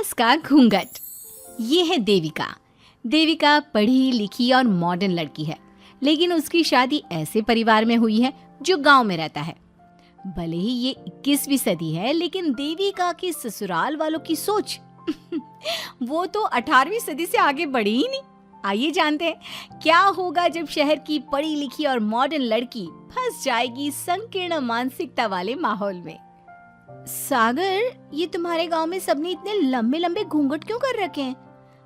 उसका घूंघट। ये है देविका। देविका पढ़ी लिखी और मॉडर्न लड़की है, लेकिन उसकी शादी ऐसे परिवार में हुई है जो गांव में रहता है। भले ही ये 21वीं सदी है, लेकिन देविका के ससुराल वालों की सोच वो तो 18वीं सदी से आगे बढ़ी ही नहीं। आइए जानते हैं क्या होगा जब शहर की पढ़ी लिखी और मॉडर्न लड़की फंस जाएगी संकीर्ण मानसिकता वाले माहौल में। सागर, ये तुम्हारे गांव में सबने इतने लंबे लंबे घूंघट क्यों कर रखे हैं?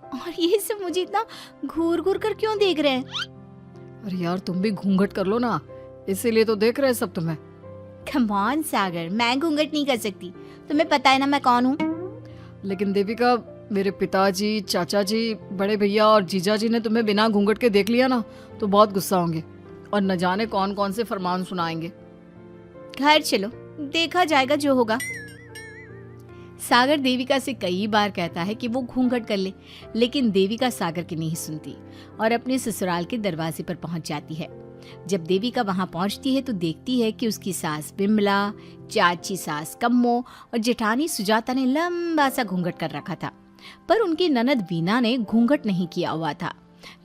और ये सब मुझे इतना घूर घूर कर क्यों देख रहे हैं? अरे यार, तुम भी घूंघट कर लो ना, इसीलिए तो देख रहे हैं सब तुम्हें। कम ऑन सागर, मैं घूंघट नहीं कर सकती। तुम्हें पता है ना मैं कौन हूँ। लेकिन देविका, मेरे पिताजी, चाचा जी, बड़े भैया और जीजा जी ने तुम्हें बिना घूंघट के देख लिया ना तो बहुत गुस्सा होंगे और न जाने कौन कौन से फरमान सुनाएंगे। घर चलो, देखा जाएगा जो होगा। सागर देविका से कई बार कहता है कि वो घूंघट कर ले, लेकिन देविका सागर की नहीं सुनती और अपने ससुराल के दरवाजे पर पहुंच जाती है। जब देविका वहां पहुंचती है तो देखती है कि उसकी सास बिमला, चाची सास कम्मो और जेठानी सुजाता ने लंबा सा घूंघट कर रखा था, पर उनकी ननद वीना ने घूंघट नहीं किया हुआ था।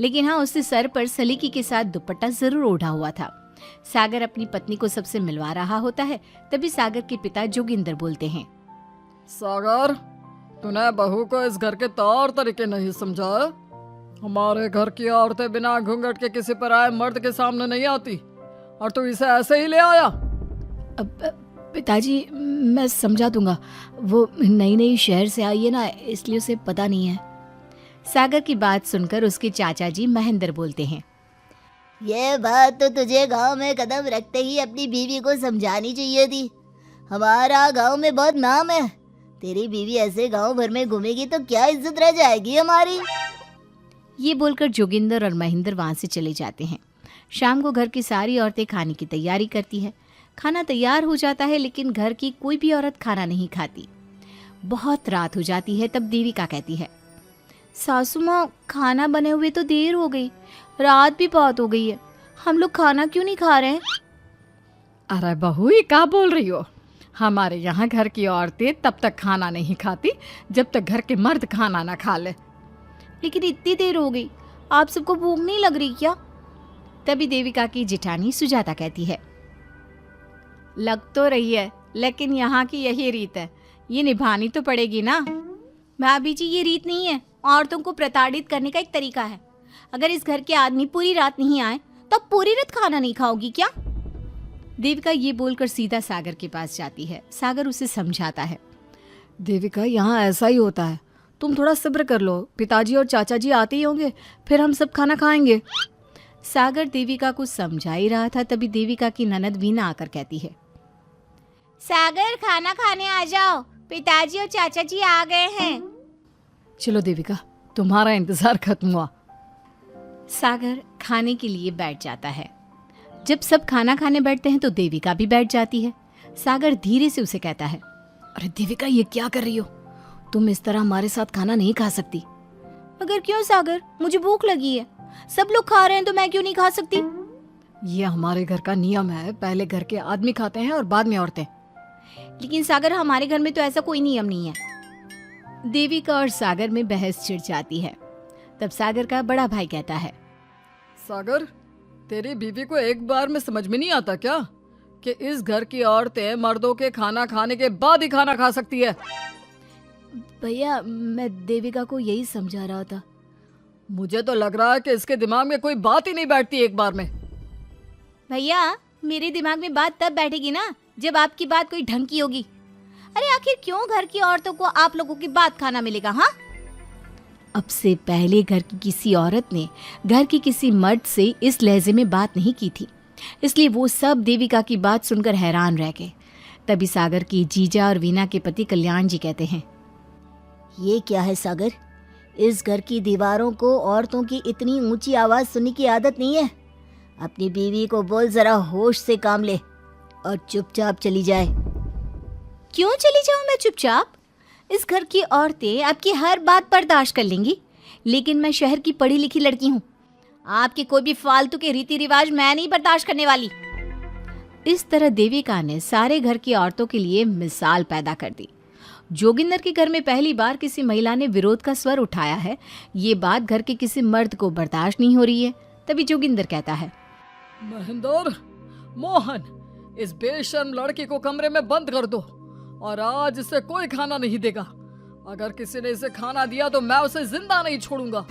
लेकिन हाँ, उसने सर पर सलीकी के साथ दुपट्टा जरूर ओढ़ा हुआ था। सागर अपनी पत्नी को सबसे मिलवा रहा होता है, तभी सागर के पिता जोगिंदर बोलते हैं, सागर, तूने बहू को इस घर के तौर तरीके नहीं समझा। हमारे घर की औरतें बिना घूंघट के किसी पर आए मर्द के सामने नहीं आती और तू इसे ऐसे ही ले आया। पिताजी, मैं समझा दूंगा। वो नई नई शहर से आई है ना, इसलिए उसे पता नहीं है। सागर की बात सुनकर उसके चाचा जी महेंद्र बोलते हैं, ये बात तो तुझे गांव में कदम रखते ही अपनी बीवी को समझानी चाहिए थी। हमारा गांव में बहुत नाम है। तेरी बीवी ऐसे गांव भर में घूमेगी तो क्या इज्जत रह जाएगी हमारी। ये बोलकर जोगिंदर और महेंद्र वहां से चले जाते हैं। शाम को घर की सारी औरतें खाने की तैयारी करती है। खाना तैयार हो जाता है, लेकिन घर की कोई भी औरत खाना नहीं खाती। बहुत रात हो जाती है, तब देविका कहती है, सासू माँ, खाना बने हुए तो देर हो गई, रात भी बहुत हो गई है, हम लोग खाना क्यों नहीं खा रहे हैं? अरे बहू, ये क्या बोल रही हो? हमारे यहाँ घर की औरतें तब तक खाना नहीं खाती जब तक घर के मर्द खाना ना खा ले। लेकिन इतनी देर हो गई, आप सबको भूख नहीं लग रही क्या? तभी देविका की जेठानी सुजाता कहती है, लग तो रही है, लेकिन यहाँ की यही रीत है, ये निभानी तो पड़ेगी ना। भाभी जी, ये रीत नहीं है, औरतों को प्रताड़ित करने का एक तरीका है। अगर इस घर के आदमी पूरी रात नहीं आए तो पूरी रात खाना नहीं खाओगी क्या? देविका ये बोलकर सीधा सागर के पास जाती है। सागर उसे समझाता है, देविका, यहाँ ऐसा ही होता है, तुम थोड़ा सब्र कर लो, पिताजी और चाचा जी आते ही होंगे, फिर हम सब खाना खाएंगे। सागर देविका को समझा ही रहा था, तभी देविका की ननद वीना आकर कहती है, सागर, खाना खाने आ जाओ, पिताजी और चाचा जी आ गए हैं। चलो देविका, तुम्हारा इंतजार खत्म हुआ। सागर खाने के लिए बैठ जाता है। जब सब खाना खाने बैठते हैं तो देविका भी बैठ जाती है। सागर धीरे से उसे कहता है, अरे देविका, ये क्या कर रही हो? तुम इस तरह हमारे साथ खाना नहीं खा सकती। मगर क्यों सागर, मुझे भूख लगी है, सब लोग खा रहे हैं तो मैं क्यों नहीं खा सकती? ये हमारे घर का नियम है, पहले घर के आदमी खाते हैं और बाद में औरतें। लेकिन सागर, हमारे घर में तो ऐसा कोई नियम नहीं है। देविका और सागर में बहस छिड़ जाती है। तब सागर का बड़ा भाई कहता है, सागर, तेरी बीवी को एक बार में समझ में नहीं आता क्या कि इस घर की औरतें मर्दों के खाना खाने के बाद ही खाना खा सकती है? भैया, मैं देविका को यही समझा रहा था। मुझे तो लग रहा है कि इसके दिमाग में कोई बात ही नहीं बैठती एक बार में। भैया, मेरे दिमाग में बात तब बैठेगी ना जब आपकी बात कोई ढंग की होगी। अरे आखिर क्यों घर की औरतों को आप लोगों की बात खाना मिलेगा? हाँ, अब से पहले घर की किसी औरत ने घर की किसी मर्द से इस लहजे में बात नहीं की थी, इसलिए वो सब देविका की बात सुनकर हैरान रह गए। तभी सागर की जीजा और वीना के पति कल्याण जी कहते हैं, ये क्या है सागर, इस घर की दीवारों को औरतों की इतनी ऊंची आवाज सुनने की आदत नहीं है। अपनी बीवी को बोल जरा होश से काम ले और चुपचाप चली जाए। क्यों चली जाऊं मैं चुपचाप? इस घर की औरतें आपकी हर बात बर्दाश्त कर लेंगी, लेकिन मैं शहर की पढ़ी लिखी लड़की हूँ। आपके कोई भी फालतू के रीति रिवाज मैं नहीं बर्दाश्त करने वाली। इस तरह देविका ने सारे घर की औरतों के लिए मिसाल पैदा कर दी। जोगिंदर के घर में पहली बार किसी महिला ने विरोध का स्वर उठाया है, ये बात घर के किसी मर्द को बर्दाश्त नहीं हो रही है। तभी जोगिंदर कहता है, महेंद्र, मोहन, इस बेशर्म लड़की को कमरे में बंद कर दो और आज इसे कोई खाना नहीं देगा। अगर किसी ने इसे खाना दिया तो मैं उसे जिंदा नहीं छोड़ूंगा।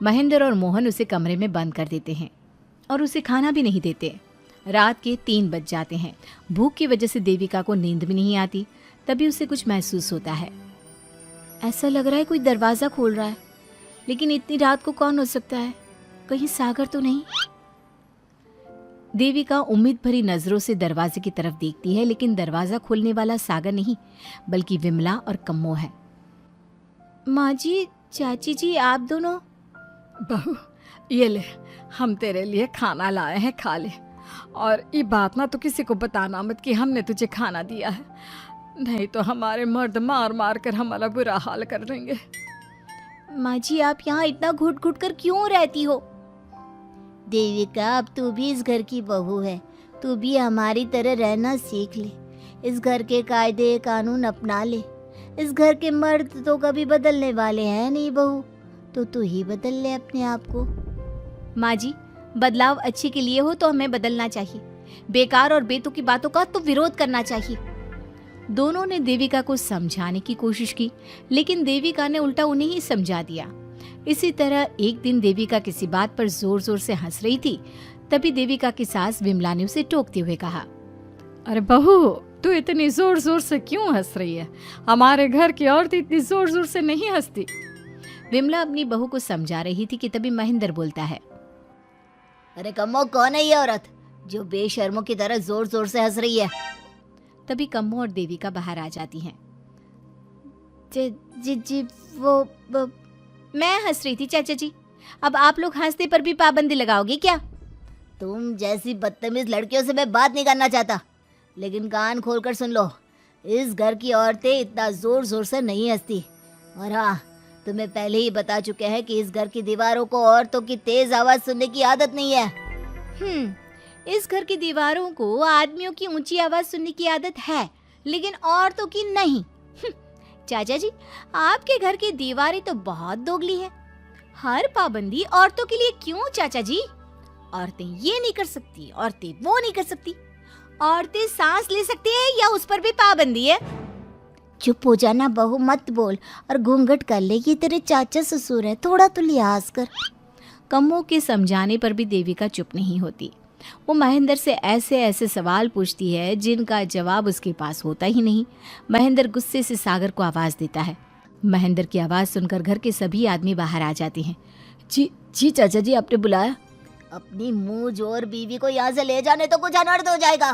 महेंद्र और मोहन उसे कमरे में बंद कर देते हैं और उसे खाना भी नहीं देते। रात के 3 बज जाते हैं। भूख की वजह से देविका को नींद भी नहीं आती। तभी उसे कुछ महसूस होता है। ऐसा लग रहा है कोई दरवाजा खोल रहा है, लेकिन इतनी रात को कौन हो सकता है? कहीं सागर तो नहीं? देविका उम्मीद भरी नजरों से दरवाजे की तरफ देखती है, लेकिन दरवाजा खोलने वाला सागर नहीं बल्कि विमला और कम्मो है। माँ जी, चाची जी, आप दोनों? बहू, ये ले, हम तेरे लिए खाना लाए हैं, खा ले। और ये बात ना तो किसी को बताना मत कि हमने तुझे खाना दिया है, नहीं तो हमारे मर्द मार मार कर हमारा बुरा हाल कर देंगे। माँ जी, आप यहाँ इतना घुट घुट कर क्यों रहती हो? देविका, अब तू भी इस घर की बहू है, तू भी हमारी तरह रहना सीख ले। इस घर के कायदे कानून अपना ले। इस घर के मर्द तो कभी बदलने वाले हैं नहीं बहू, तो तू ही बदल ले अपने आप को। माँ जी, बदलाव अच्छे के लिए हो तो हमें बदलना चाहिए। बेकार और बेतुकी बातों का तो विरोध करना चाहिए। दोनों ने देविका को समझाने की कोशिश की, लेकिन देविका ने उल्टा उन्हें ही समझा दिया। इसी तरह एक दिन देविका किसी बात पर जोर जोर से हंस रही थी। तभी देविका की सास विमला ने उसे टोकते हुए कहा, अरे बहू, तू इतनी जोर जोर से क्यों हंस रही है? हमारे घर की औरत इतनी जोर जोर से नहीं हंसती। विमला अपनी बहू को समझा रही थी कि तभी महेंद्र बोलता है, अरे कम्मो, कौन है ये औरत जो बेशर्मों की तरह जोर जोर से हंस रही है? तभी कम्मो और देविका बाहर आ जाती हैं। जी वो मैं हंस रही थी चाचा जी, अब आप लोग हंसने पर भी पाबंदी लगाओगे क्या? तुम जैसी बदतमीज लड़कियों से मैं बात नहीं करना चाहता, लेकिन कान खोलकर सुन लो, इस घर की औरतें इतना जोर जोर से नहीं हंसती। और हाँ, तुम्हें पहले ही बता चुके हैं कि इस घर की दीवारों को औरतों की तेज आवाज सुनने की आदत नहीं है। इस घर की दीवारों को आदमियों की ऊंची आवाज सुनने की आदत है, लेकिन औरतों की नहीं। चाचा जी, आपके घर की दीवारें तो बहुत दोगली है। हर पाबंदी औरतों के लिए क्यों चाचा जी? औरतें ये नहीं कर सकती, औरतें वो नहीं कर सकती। औरतें सांस ले सकती है या उस पर भी पाबंदी है? चुप हो जाना बहू, मत बोल और घूंघट कर ले, ये तेरे चाचा ससुर है, थोड़ा तो लिहाज कर। कम्मो के समझाने पर भी देविका चुप नहीं होती। वो महेंद्र से ऐसे ऐसे सवाल पूछती है जिनका जवाब उसके पास होता ही नहीं। महेंद्र गुस्से से सागर को आवाज देता है। महेंद्र की आवाज सुनकर घर के सभी आदमी बाहर आ जाते हैं। जी चाचा जी, आपने बुलाया? अपनी मुंह जोर बीवी को यहाँ से ले जाने तो कुछ अनर्थ हो जाएगा।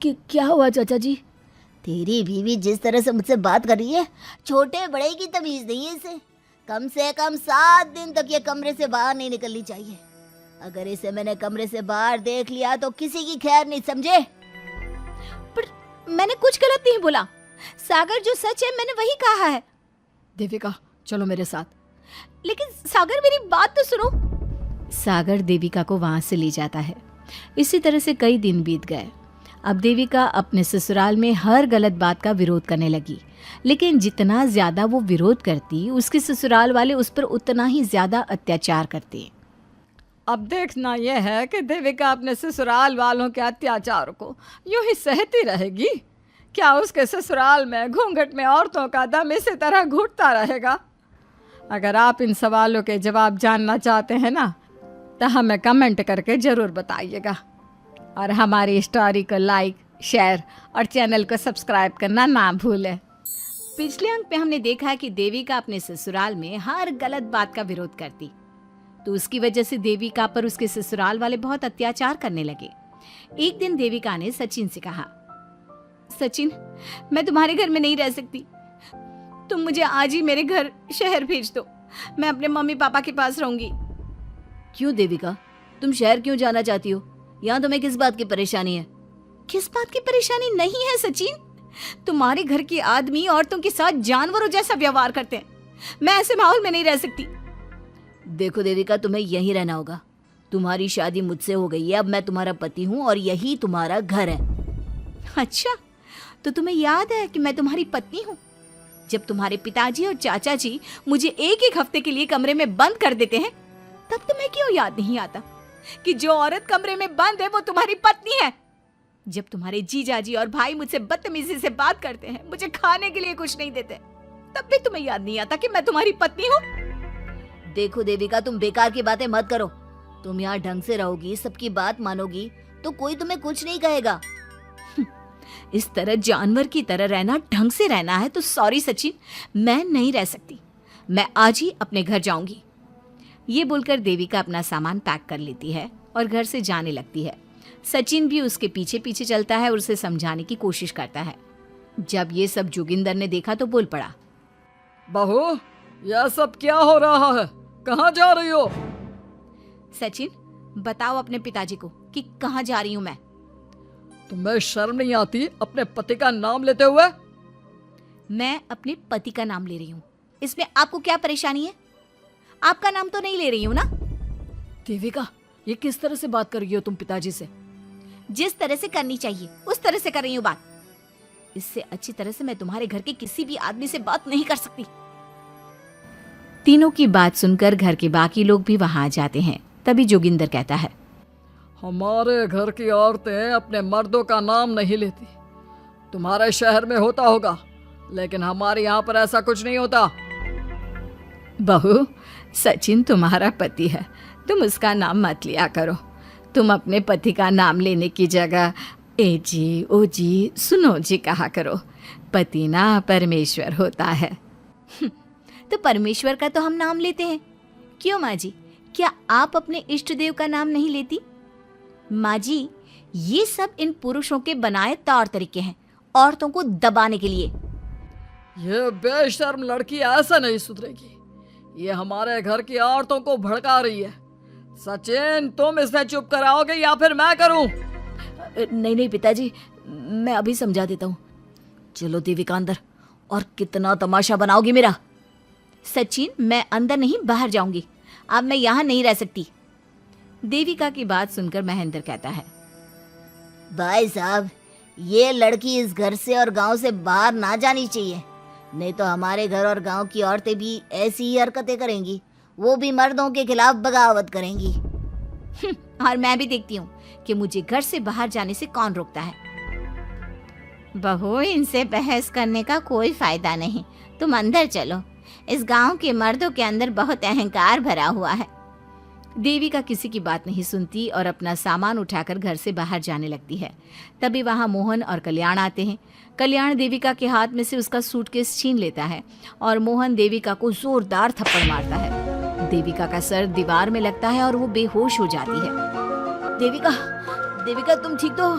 क्या हुआ चाचा जी? तेरी बीवी जिस तरह से मुझसे बात कर रही है, छोटे बड़े की तमीज नहीं है इसे। कम से कम 7 दिन तक ये कमरे से बाहर नहीं निकलनी चाहिए। अगर इसे मैंने कमरे से बाहर देख लिया तो किसी की खैर नहीं, समझे? पर मैंने कुछ गलत नहीं बोला। सागर, जो सच है मैंने वही कहा है। देविका, चलो मेरे साथ। लेकिन सागर, मेरी बात तो सुनो। सागर देविका को वहां से ले जाता है। इसी तरह से कई दिन बीत गए। अब देविका अपने ससुराल में हर गलत बात का विरोध करने लगी, लेकिन जितना ज्यादा वो विरोध करती, उसके ससुराल वाले उस पर उतना ही ज्यादा अत्याचार करते। अब देखना यह है कि देविका अपने ससुराल वालों के अत्याचार को यूं ही सहती रहेगी। क्या उसके ससुराल में घूंघट में औरतों का दम इसी तरह घुटता रहेगा? अगर आप इन सवालों के जवाब जानना चाहते हैं ना, तो हमें कमेंट करके ज़रूर बताइएगा। और हमारी स्टोरी को लाइक, शेयर और चैनल को सब्सक्राइब करना ना भूलें। पिछले अंक में हमने देखा कि देविका अपने ससुराल में हर गलत बात का विरोध करती, तो उसकी वजह से देविका पर उसके ससुराल वाले बहुत अत्याचार करने लगे। एक दिन देविका ने सचिन से कहा, सचिन, मैं तुम्हारे घर में नहीं रह सकती। तुम मुझे आज ही मेरे घर शहर भेज दो। मैं अपने मम्मी पापा के पास रहूंगी। क्यों देविका, तुम शहर क्यों जाना चाहती हो? यहाँ तुम्हें किस बात की परेशानी है? किस बात की परेशानी नहीं है सचिन। तुम्हारे घर के आदमी औरतों के साथ जानवरों जैसा व्यवहार करते हैं। मैं ऐसे माहौल में नहीं रह सकती। देखो देविका, तुम्हें यहीं रहना होगा। तुम्हारी शादी मुझसे हो गई है, अब मैं तुम्हारा पति हूँ और यही तुम्हारा घर है। अच्छा, तो तुम्हें याद है कि मैं तुम्हारी पत्नी हूँ? जब तुम्हारे पिताजी और चाचा जी मुझे एक एक हफ्ते के लिए कमरे में बंद कर देते हैं, तब तुम्हें क्यों याद नहीं आता कि जो औरत कमरे में बंद है वो तुम्हारी पत्नी है? जब तुम्हारे जीजाजी और भाई मुझसे बदतमीजी से बात करते हैं, मुझे खाने के लिए कुछ नहीं देते, तब भी तुम्हें याद नहीं आता कि मैं तुम्हारी पत्नी हूँ? देखो देविका, तुम बेकार की बातें मत करो। तुम यहाँ ढंग से रहोगी, सबकी बात मानोगी, तो कोई तुम्हें कुछ नहीं कहेगा। इस तरह जानवर की तरह रहना, ढंग से रहना है तो सॉरी सचिन, मैं नहीं रह सकती। मैं आज ही अपने घर जाऊंगी। ये बोलकर देविका अपना सामान पैक कर लेती है और घर से जाने लगती है। सचिन भी उसके पीछे पीछे चलता है और उसे समझाने की कोशिश करता है। जब ये सब जोगिंदर ने देखा तो बोल पड़ा, बहू, यह सब क्या हो रहा है? कहाँ जा रही हो? सचिन, बताओ अपने पिताजी को कि कहाँ जा रही हूँ मैं। तुम्हें शर्म नहीं आती अपने पति का नाम लेते हुए? मैं अपने पति का नाम ले रही हूँ, इसमें आपको क्या परेशानी है? आपका नाम तो नहीं ले रही हूँ ना? देविका, ये किस तरह से बात कर रही हो तुम पिताजी से? जिस तरह से करनी चाहिए उस तरह से कर रही हूँ बात। इससे अच्छी तरह से मैं तुम्हारे घर के किसी भी आदमी से बात नहीं कर सकती। तीनों की बात सुनकर घर के बाकी लोग भी वहां आ जाते हैं। तभी जोगिंदर कहता है, हमारे घर की औरतें अपने मर्दों का नाम नहीं लेती। तुम्हारे शहर में होता होगा, लेकिन हमारे यहाँ पर ऐसा कुछ नहीं होता। बहू, सचिन तुम्हारा पति है, तुम उसका नाम मत लिया करो। तुम अपने पति का नाम लेने की जगह ए जी, ओ जी, सुनो जी कहा करो। पति ना परमेश्वर होता है। तो परमेश्वर का तो हम नाम लेते हैं। क्यों माँ जी, क्या आप अपने इष्ट देव का नाम नहीं लेती? माँ जी, ये सब इन पुरुषों के बनाए तौर तरीके हैं, औरतों को दबाने के लिए। ये बेशर्म लड़की ऐसा नहीं सुधरेगी। ये हमारे घर की औरतों को भड़का रही है। सचिन, तुम इसे चुप कराओगे या फिर मैं करूं? नहीं नहीं पिताजी, मैं अभी समझा देता हूँ। चलो देविका अंदर, और कितना तमाशा बनाओगी मेरा। सचिन, मैं अंदर नहीं बाहर जाऊंगी। अब मैं यहाँ नहीं रह सकती। देविका की बात सुनकर महेंद्र कहता है, भाई साहब, ये लड़की इस घर से और गांव से बाहर ना जानी चाहिए, नहीं तो हमारे घर और गांव की औरतें भी ऐसी ही हरकतें करेंगी। वो भी मर्दों के खिलाफ बगावत करेंगी। और मैं भी देखती हूँ कि मुझे घर से बाहर जाने से कौन रोकता है। बहू, इनसे बहस करने का कोई फायदा नहीं। तुम अंदर चलो। इस गांव के मर्दों के अंदर बहुत अहंकार भरा हुआ है। देविका किसी की बात नहीं सुनती और अपना सामान उठाकर घर से बाहर जाने लगती है। तभी वहां मोहन और कल्याण आते हैं। कल्याण देविका के हाथ में से उसका सूटकेस छीन लेता है और मोहन देविका को जोरदार थप्पड़ मारता है। देविका का सर दीवार में लगता है और वो बेहोश हो जाती है। देविका, देविका तुम ठीक तो हो?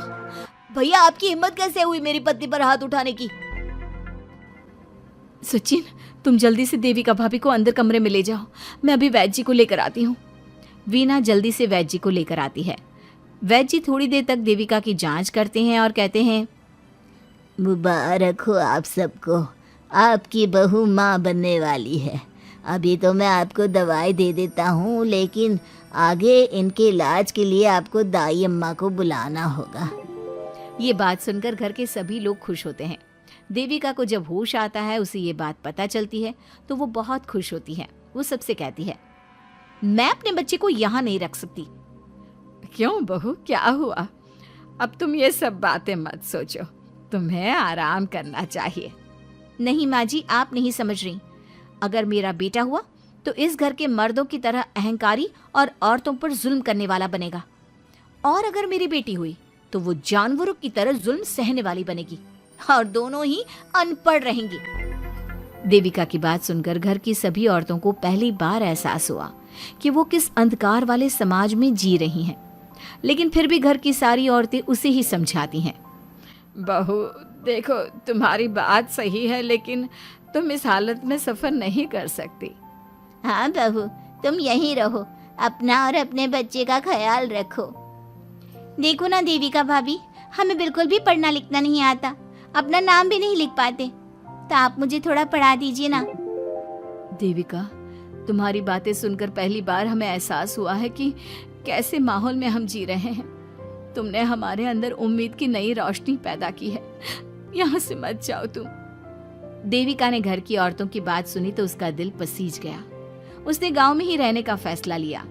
भैया, आपकी हिम्मत कैसे हुई मेरी पत्नी पर हाथ उठाने की? सचिन, तुम जल्दी से देविका भाभी को अंदर कमरे में ले जाओ। मैं अभी वैद्य जी को लेकर आती हूँ। वीना जल्दी से वैद्य जी को लेकर आती है। वैद्य जी थोड़ी देर तक देविका की जांच करते हैं और कहते हैं, मुबारक हो आप सबको, आपकी बहू माँ बनने वाली है। अभी तो मैं आपको दवाई दे देता हूँ, लेकिन आगे इनके इलाज के लिए आपको दाई अम्मा को बुलाना होगा। ये बात सुनकर घर के सभी लोग खुश होते हैं। देविका को जब होश आता है, उसे ये बात पता चलती है तो वो बहुत खुश होती है। वो सबसे कहती है, मैं अपने बच्चे को यहाँ नहीं रख सकती। क्यों बहू, क्या हुआ? अब तुम ये सब बातें मत सोचो, तुम्हें आराम करना चाहिए। नहीं माँ जी, आप नहीं समझ रही। अगर मेरा बेटा हुआ तो इस घर के मर्दों की तरह अहंकारी और औरतों पर जुल्म करने वाला बनेगा, और अगर मेरी बेटी हुई तो वो जानवरों की तरह जुल्म सहने वाली बनेगी, और दोनों ही अनपढ़ रहेंगी। देविका की बात सुनकर घर की सभी औरतों को पहली बार एहसास हुआ कि वो किस अंधकार वाले समाज में जी रही हैं। लेकिन फिर भी घर की सारी औरतें उसे ही समझाती हैं। बहू देखो, तुम्हारी बात सही है, लेकिन तुम इस हालत में सफर नहीं कर सकती। हाँ बहू, तुम यहीं रहो, अपना और अपने बच्चे का ख्याल रखो। देखो ना देविका भाभी, हमें बिल्कुल भी पढ़ना लिखना नहीं आता, अपना नाम भी नहीं लिख पाते, तो आप मुझे थोड़ा पढ़ा दीजिए ना। देविका, तुम्हारी बातें सुनकर पहली बार हमें एहसास हुआ है कि कैसे माहौल में हम जी रहे हैं। तुमने हमारे अंदर उम्मीद की नई रोशनी पैदा की है। यहाँ से मत जाओ तुम। देविका ने घर की औरतों की बात सुनी तो उसका दिल पसीज गया। उसने गांव में ही रहने का फैसला लिया।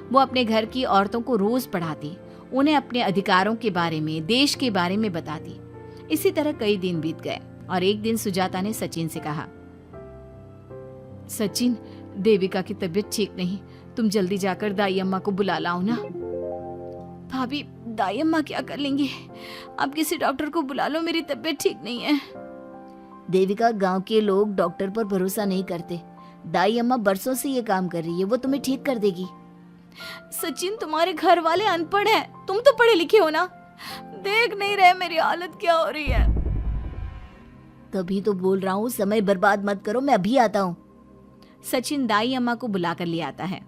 वो अपने घर की औरतों को रोज पढ़ाती, उन्हें अपने अधिकारों के बारे में, देश के बारे में बताती। इसी तरह कई दिन बीत गए और एक दिन सुजाता ने सचिन से कहा, सचिन, देविका की तबीयत ठीक नहीं, तुम जल्दी जाकर दाई अम्मा को बुला लाओ ना। भाभी, दाई अम्मा क्या कर लेंगी? आप किसी डॉक्टर को बुला लो, मेरी तबीयत ठीक नहीं है। देविका, गांव के लोग डॉक्टर पर भरोसा नहीं करते। दाई अम्मा बरसों से ये काम कर रही है, वो तुम्हें ठीक कर देगी। सचिन, तुम्हारे घर वाले अनपढ़ हैं, तुम तो पढ़े लिखे हो ना, देख नहीं रहे मेरी हालत क्या हो रही है। तभी तो बोल रहा हूँ, समय बर्बाद मत करो, मैं अभी आता हूँ। सचिन दाई अम्मा को बुलाकर ले आता है।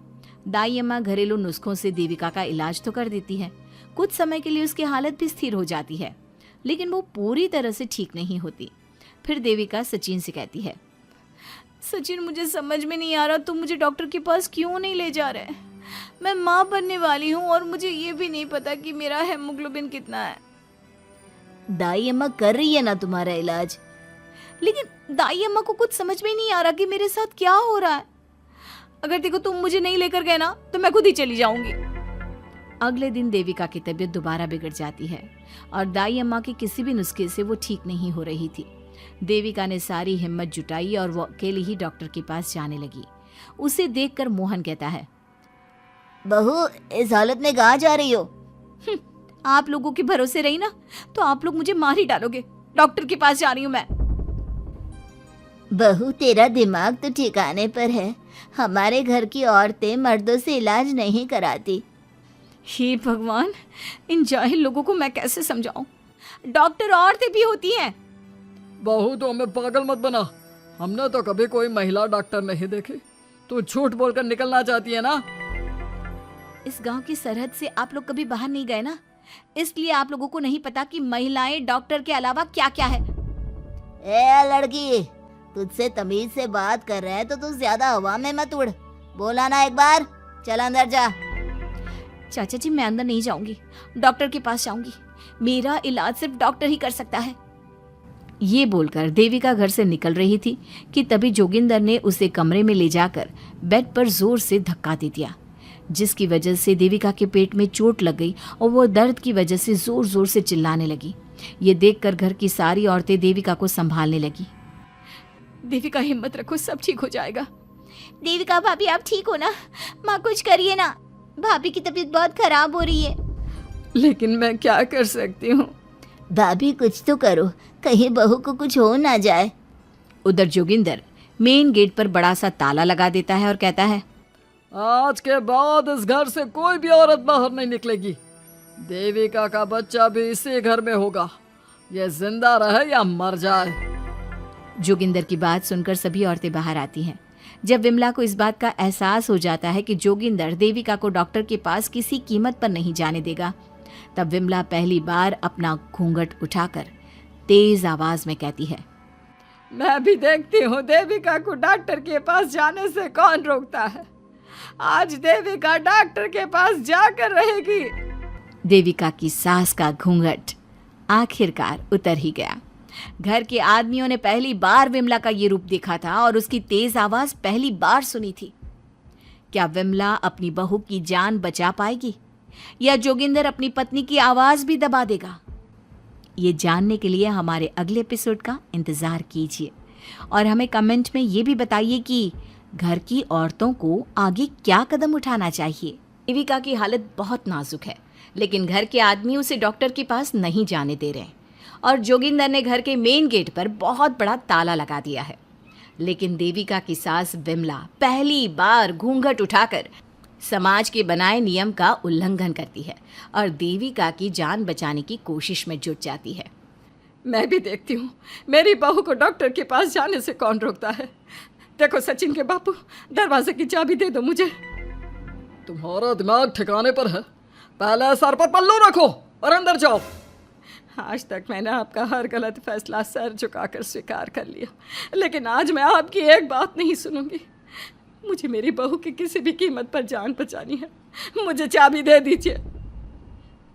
दाई अम्मा घरेलू नुस्खों से देविका का इलाज तो कर देती है। कुछ समय के लिए उसकी हालत भी स्थिर हो जाती है, लेकिन वो पूरी तरह से ठीक नहीं होती। फिर देविका सचिन से कहती है, सचिन, मुझे समझ में नहीं आ रहा तुम मुझे डॉक्टर के पास क्यों नहीं ले जा रहे। मैं माँ बनने वाली हूँ और मुझे ये भी नहीं पता कि मेरा हेमोग्लोबिन कितना है। दाई अम्मा कर रही है ना तुम्हारा इलाज। लेकिन दाई अम्मा को कुछ समझ में नहीं आ रहा कि मेरे साथ क्या हो रहा है। अगर देखो तुम मुझे नहीं लेकर गए ना तो मैं खुद ही चली जाऊंगी। अगले दिन देविका की तबीयत दोबारा बिगड़ जाती है और दाई अम्मा के किसी भी नुस्खे से वो ठीक नहीं हो रही थी। देविका ने सारी हिम्मत जुटाई और वो अकेली ही डॉक्टर के पास जाने लगी। उसे देखकर मोहन कहता है, बहू, इस हालत में कहाँ जा रही हो? आप लोगों के भरोसे रही ना तो आप लोग मुझे मार ही डालोगे। डॉक्टर के पास जा रही हूँ मैं। बहू, तेरा दिमाग तो ठिकाने पर है। हमारे घर की औरतें मर्दों से इलाज नहीं कराती। हे भगवान, इन जाहिल लोगों को मैं कैसे समझाऊं? डॉक्टर औरतें भी होती हैं। बहू, तो हमें पागल मत बना। हमने तो कभी कोई महिला डॉक्टर नहीं देखी। तू झूठ बोलकर निकलना चाहती है ना? इस गांव की सरहद से आप लोग कभी बाहर नहीं गए ना, इसलिए आप लोगों को नहीं पता कि महिलाएं डॉक्टर के अलावा क्या क्या है। ए लड़की, तुझसे तमीज से बात कर रहे हैं तो तू ज्यादा हवा में मत उड़। बोला ना एक बार, चल अंदर जा। चाचा जी, मैं अंदर नहीं जाऊंगी, डॉक्टर के पास जाऊंगी। मेरा इलाज सिर्फ डॉक्टर ही कर सकता है। ये बोलकर देविका घर से निकल रही थी कि तभी जोगिंदर ने उसे कमरे में ले जाकर बेड पर जोर से धक्का दे दिया, जिसकी वजह से देविका के पेट में चोट लग गई और वो दर्द की वजह से जोर जोर से चिल्लाने लगी। ये देखकर घर की सारी औरतें देविका को संभालने लगी। देविका, हिम्मत रखो, सब ठीक हो जाएगा। देविका भाभी, आप ठीक हो ना? माँ, कुछ करिए ना, भाभी की तबीयत बहुत खराब हो रही है। लेकिन मैं क्या कर सकती हूँ? भाभी, कुछ तो करो, कहीं बहू को कुछ हो ना जाए। उधर जोगिंदर मेन गेट पर बड़ा सा ताला लगा देता है और कहता है, आज के बाद इस घर से कोई भी औरत बाहर नहीं निकलेगी। देविका का बच्चा भी इसी घर में होगा, ये जिंदा रहे या मर जाए। जोगिंदर की बात सुनकर सभी औरतें बाहर आती हैं। जब विमला को इस बात का एहसास हो जाता है कि जोगिंदर देविका को डॉक्टर के पास किसी कीमत पर नहीं जाने देगा, तब विमला पहली बार अपना घूंघट उठाकर तेज आवाज में कहती है, मैं भी देखती हूँ देविका को डॉक्टर के पास जाने से कौन रोकता है। आज देविका डॉक्टर के पास जाकर रहेगी। देविका की सास का घूंघट आखिरकार उतर ही गया। घर के आदमियों ने पहली बार विमला का ये रूप देखा था और उसकी तेज आवाज पहली बार सुनी थी। क्या विमला अपनी बहू की जान बचा पाएगी या जोगिंदर अपनी पत्नी की आवाज भी दबा देगा? ये जानने के लिए हमारे अगले एपिसोड का इंतजार कीजिए और हमें कमेंट में ये भी बताइए कि घर की औरतों को आगे क्या कदम उठाना चाहिए। देविका की हालत बहुत नाजुक है, लेकिन घर के आदमी उसे डॉक्टर के पास नहीं जाने दे रहे और जोगिंदर ने घर के मेन गेट पर बहुत बड़ा ताला लगा दिया है। लेकिन देविका की सास विमला पहली बार घूंघट उठाकर समाज के बनाए नियम का उल्लंघन करती है और देविका की जान बचाने की कोशिश में जुट जाती है। मैं भी देखती हूँ मेरी बहू को डॉक्टर के पास जाने से कौन रोकता है। देखो सचिन के बापू, दरवाजे की चाबी दे दो मुझे। तुम्हारा दिमाग ठिकाने पर है? पहले सर पर पल्लू रखो और अंदर जाओ। आज तक मैंने आपका हर गलत फैसला सर झुकाकर स्वीकार कर लिया, लेकिन आज मैं आपकी एक बात नहीं सुनूंगी। मुझे मेरी बहू की किसी भी कीमत पर जान बचानी है। मुझे चाबी दे दीजिए।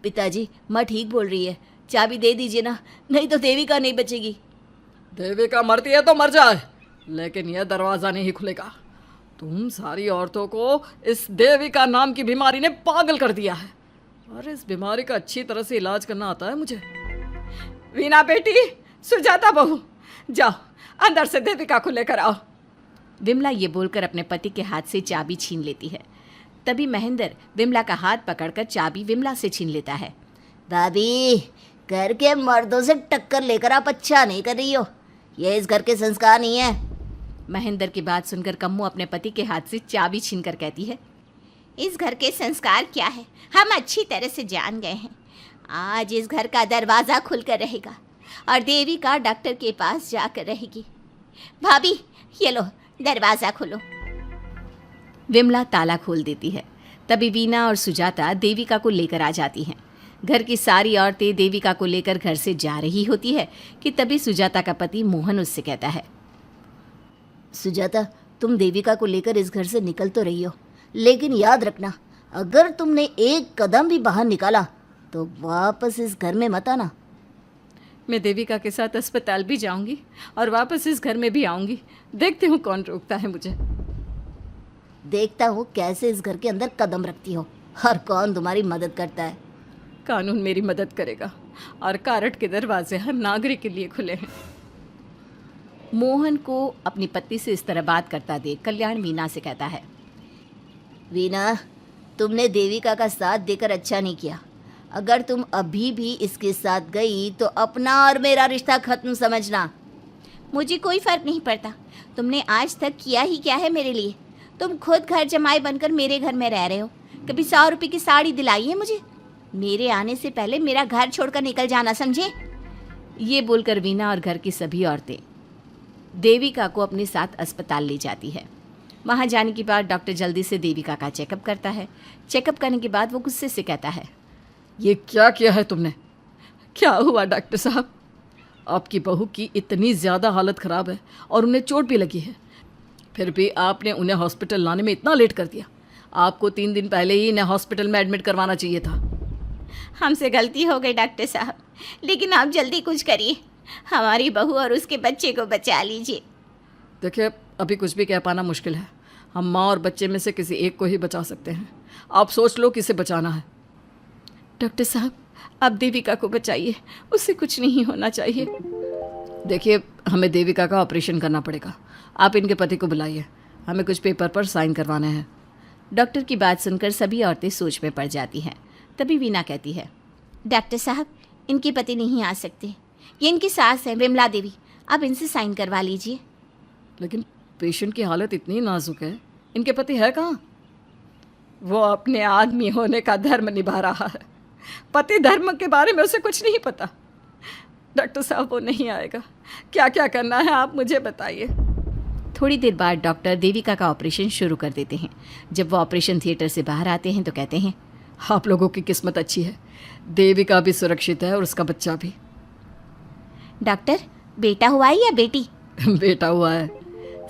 पिताजी, माँ ठीक बोल रही है, चाबी दे दीजिए ना, नहीं तो देविका नहीं बचेगी। देविका मरती है तो मर जाए, लेकिन यह दरवाज़ा नहीं खुलेगा। तुम सारी औरतों को इस देविका नाम की बीमारी ने पागल कर दिया है, और इस बीमारी का अच्छी तरह से इलाज करना आता है मुझे। वीना बेटी, सुजाता बहू, जाओ अंदर से देविका को लेकर आओ। विमला ये बोलकर अपने पति के हाथ से चाबी छीन लेती है। तभी महेंद्र विमला का हाथ पकड़कर चाबी विमला से छीन लेता है। भाभी, घर के मर्दों से टक्कर लेकर आप अच्छा नहीं कर रही हो, ये इस घर के संस्कार नहीं है। महेंद्र की बात सुनकर कम्मू अपने पति के हाथ से चाबी छीनकर कहती है, इस घर के संस्कार क्या है हम अच्छी तरह से जान गए हैं। आज इस घर का दरवाज़ा खुलकर रहेगा और देविका डॉक्टर के पास जाकर रहेगी। भाभी, ये लो दरवाज़ा खोलो। विमला ताला खोल देती है। तभी वीना और सुजाता देविका को लेकर आ जाती हैं। घर की सारी औरतें देविका को लेकर घर से जा रही होती है कि तभी सुजाता का पति मोहन उससे कहता है, सुजाता, तुम देविका को लेकर इस घर से निकल तो रही हो, लेकिन याद रखना, अगर तुमने एक कदम भी बाहर निकाला तो वापस इस घर में मत आना। मैं देविका के साथ अस्पताल भी जाऊंगी और वापस इस घर में भी आऊंगी। देखते हूँ कौन रोकता है मुझे। देखता हूँ कैसे इस घर के अंदर कदम रखती हो और कौन तुम्हारी मदद करता है। कानून मेरी मदद करेगा और कारट के दरवाजे हर नागरिक के लिए खुले हैं। मोहन को अपनी पत्नी से इस तरह बात करता देख कल्याण वीना से कहता है, वीना, तुमने देविका का साथ देकर अच्छा नहीं किया। अगर तुम अभी भी इसके साथ गई तो अपना और मेरा रिश्ता खत्म समझना। मुझे कोई फर्क नहीं पड़ता। तुमने आज तक किया ही क्या है मेरे लिए। तुम खुद घर जमाई बनकर मेरे घर में रह रहे हो। कभी 100 रुपये की साड़ी दिलाई है मुझे। मेरे आने से पहले मेरा घर छोड़कर निकल जाना, समझे। ये बोलकर वीना और घर की सभी औरतें देविका को अपने साथ अस्पताल ले जाती है। वहाँ जाने के बाद डॉक्टर जल्दी से देविका का चेकअप करता है। चेकअप करने के बाद वो गुस्से से कहता है, ये क्या किया है तुमने? क्या हुआ डॉक्टर साहब? आपकी बहू की इतनी ज़्यादा हालत ख़राब है और उन्हें चोट भी लगी है, फिर भी आपने उन्हें हॉस्पिटल लाने में इतना लेट कर दिया। आपको 3 दिन पहले ही इन्हें हॉस्पिटल में एडमिट करवाना चाहिए था। हमसे गलती हो गई डॉक्टर साहब, लेकिन आप जल्दी कुछ करिए। हमारी बहू और उसके बच्चे को बचा लीजिए। देखिए, अभी कुछ भी कह पाना मुश्किल है। हम माँ और बच्चे में से किसी एक को ही बचा सकते हैं। आप सोच लो किसे बचाना है। डॉक्टर साहब, आप देविका को बचाइए, उससे कुछ नहीं होना चाहिए। देखिए, हमें देविका का ऑपरेशन करना पड़ेगा। आप इनके पति को बुलाइए, हमें कुछ पेपर पर साइन करवाने हैं। डॉक्टर की बात सुनकर सभी औरतें सोच में पड़ जाती हैं। तभी वीना कहती है, डॉक्टर साहब, इनके पति नहीं आ सकते। ये इनकी सास है विमला देवी, आप इनसे साइन करवा लीजिए। लेकिन पेशेंट की हालत इतनी नाजुक है, इनके पति है कहाँ? वो अपने आदमी होने का धर्म निभा रहा है। पति धर्म के बारे में उसे कुछ नहीं पता। डॉक्टर साहब, वो नहीं आएगा। क्या क्या करना है आप मुझे बताइए। थोड़ी देर बाद डॉक्टर देविका का ऑपरेशन शुरू कर देते हैं। जब वो ऑपरेशन थिएटर से बाहर आते हैं तो कहते हैं, आप लोगों की किस्मत अच्छी है, देविका भी सुरक्षित है और उसका बच्चा भी। डॉक्टर, बेटा हुआ है या बेटी? बेटा हुआ है।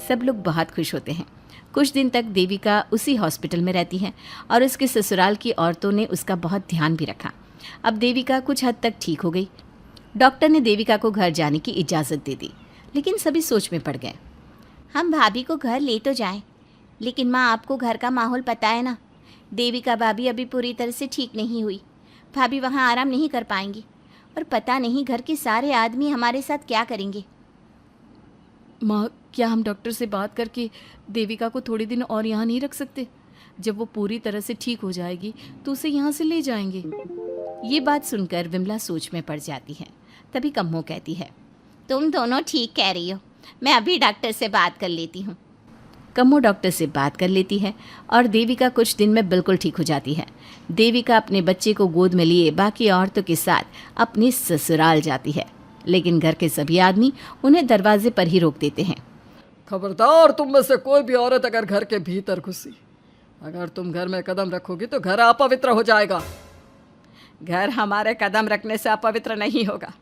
सब लोग बहुत खुश होते हैं। कुछ दिन तक देविका उसी हॉस्पिटल में रहती है और उसके ससुराल की औरतों ने उसका बहुत ध्यान भी रखा। अब देविका कुछ हद तक ठीक हो गई। डॉक्टर ने देविका को घर जाने की इजाज़त दे दी, लेकिन सभी सोच में पड़ गए। हम भाभी को घर ले तो जाएं, लेकिन माँ, आपको घर का माहौल पता है ना। देविका भाभी अभी पूरी तरह से ठीक नहीं हुई। भाभी वहाँ आराम नहीं कर पाएंगी और पता नहीं घर के सारे आदमी हमारे साथ क्या करेंगे। माँ, क्या हम डॉक्टर से बात करके देविका को थोड़े दिन और यहाँ नहीं रख सकते? जब वो पूरी तरह से ठीक हो जाएगी तो उसे यहाँ से ले जाएंगे। ये बात सुनकर विमला सोच में पड़ जाती है। तभी कम्मो कहती है, तुम दोनों ठीक कह रही हो, मैं अभी डॉक्टर से बात कर लेती हूँ। कम्मो डॉक्टर से बात कर लेती है और देविका कुछ दिन में बिल्कुल ठीक हो जाती है। देविका अपने बच्चे को गोद में लिए बाकी औरतों के साथ अपनी ससुराल जाती है, लेकिन घर के सभी आदमी उन्हें दरवाजे पर ही रोक देते हैं। खबरदार, तुम में से कोई भी औरत अगर घर के भीतर घुसी, अगर तुम घर में कदम रखोगी तो घर अपवित्र हो जाएगा। घर हमारे कदम रखने से अपवित्र नहीं होगा,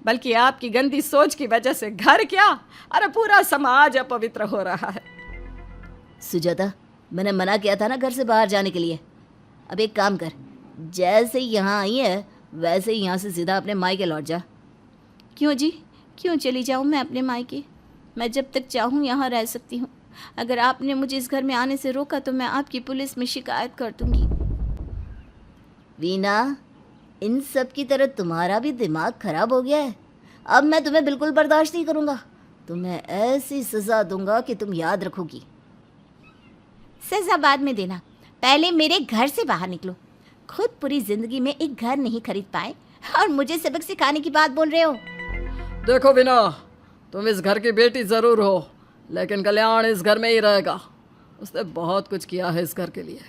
बल्कि आपकी गंदी सोच की वजह से घर क्या, अरे पूरा समाज अपवित्र हो रहा है। सुजाता, मैंने मना किया था ना घर से बाहर जाने के लिए। अब एक काम कर, जैसे यहाँ आई है वैसे ही यहाँ से सीधा अपने मायके लौट जा। क्यों जी, क्यों चली जाऊँ मैं अपने मायके? मैं जब तक चाहूँ यहाँ रह सकती हूँ। अगर आपने मुझे इस घर में आने से रोका तो मैं आपकी पुलिस में शिकायत कर दूँगी। वीना, इन सब की तरह तुम्हारा भी दिमाग खराब हो गया है। अब मैं तुम्हें बिल्कुल बर्दाश्त नहीं करूँगा। तुम्हें ऐसी सज़ा दूंगा कि तुम याद रखोगी। सज़ा बाद में देना, पहले मेरे घर से बाहर निकलो। खुद पूरी ज़िंदगी में एक घर नहीं खरीद पाए और मुझे सबक सिखाने की बात बोल रहे हो। देखो वीना, तुम इस घर की बेटी ज़रूर हो, लेकिन कल्याण इस घर में ही रहेगा। उसने बहुत कुछ किया है इस घर के लिए,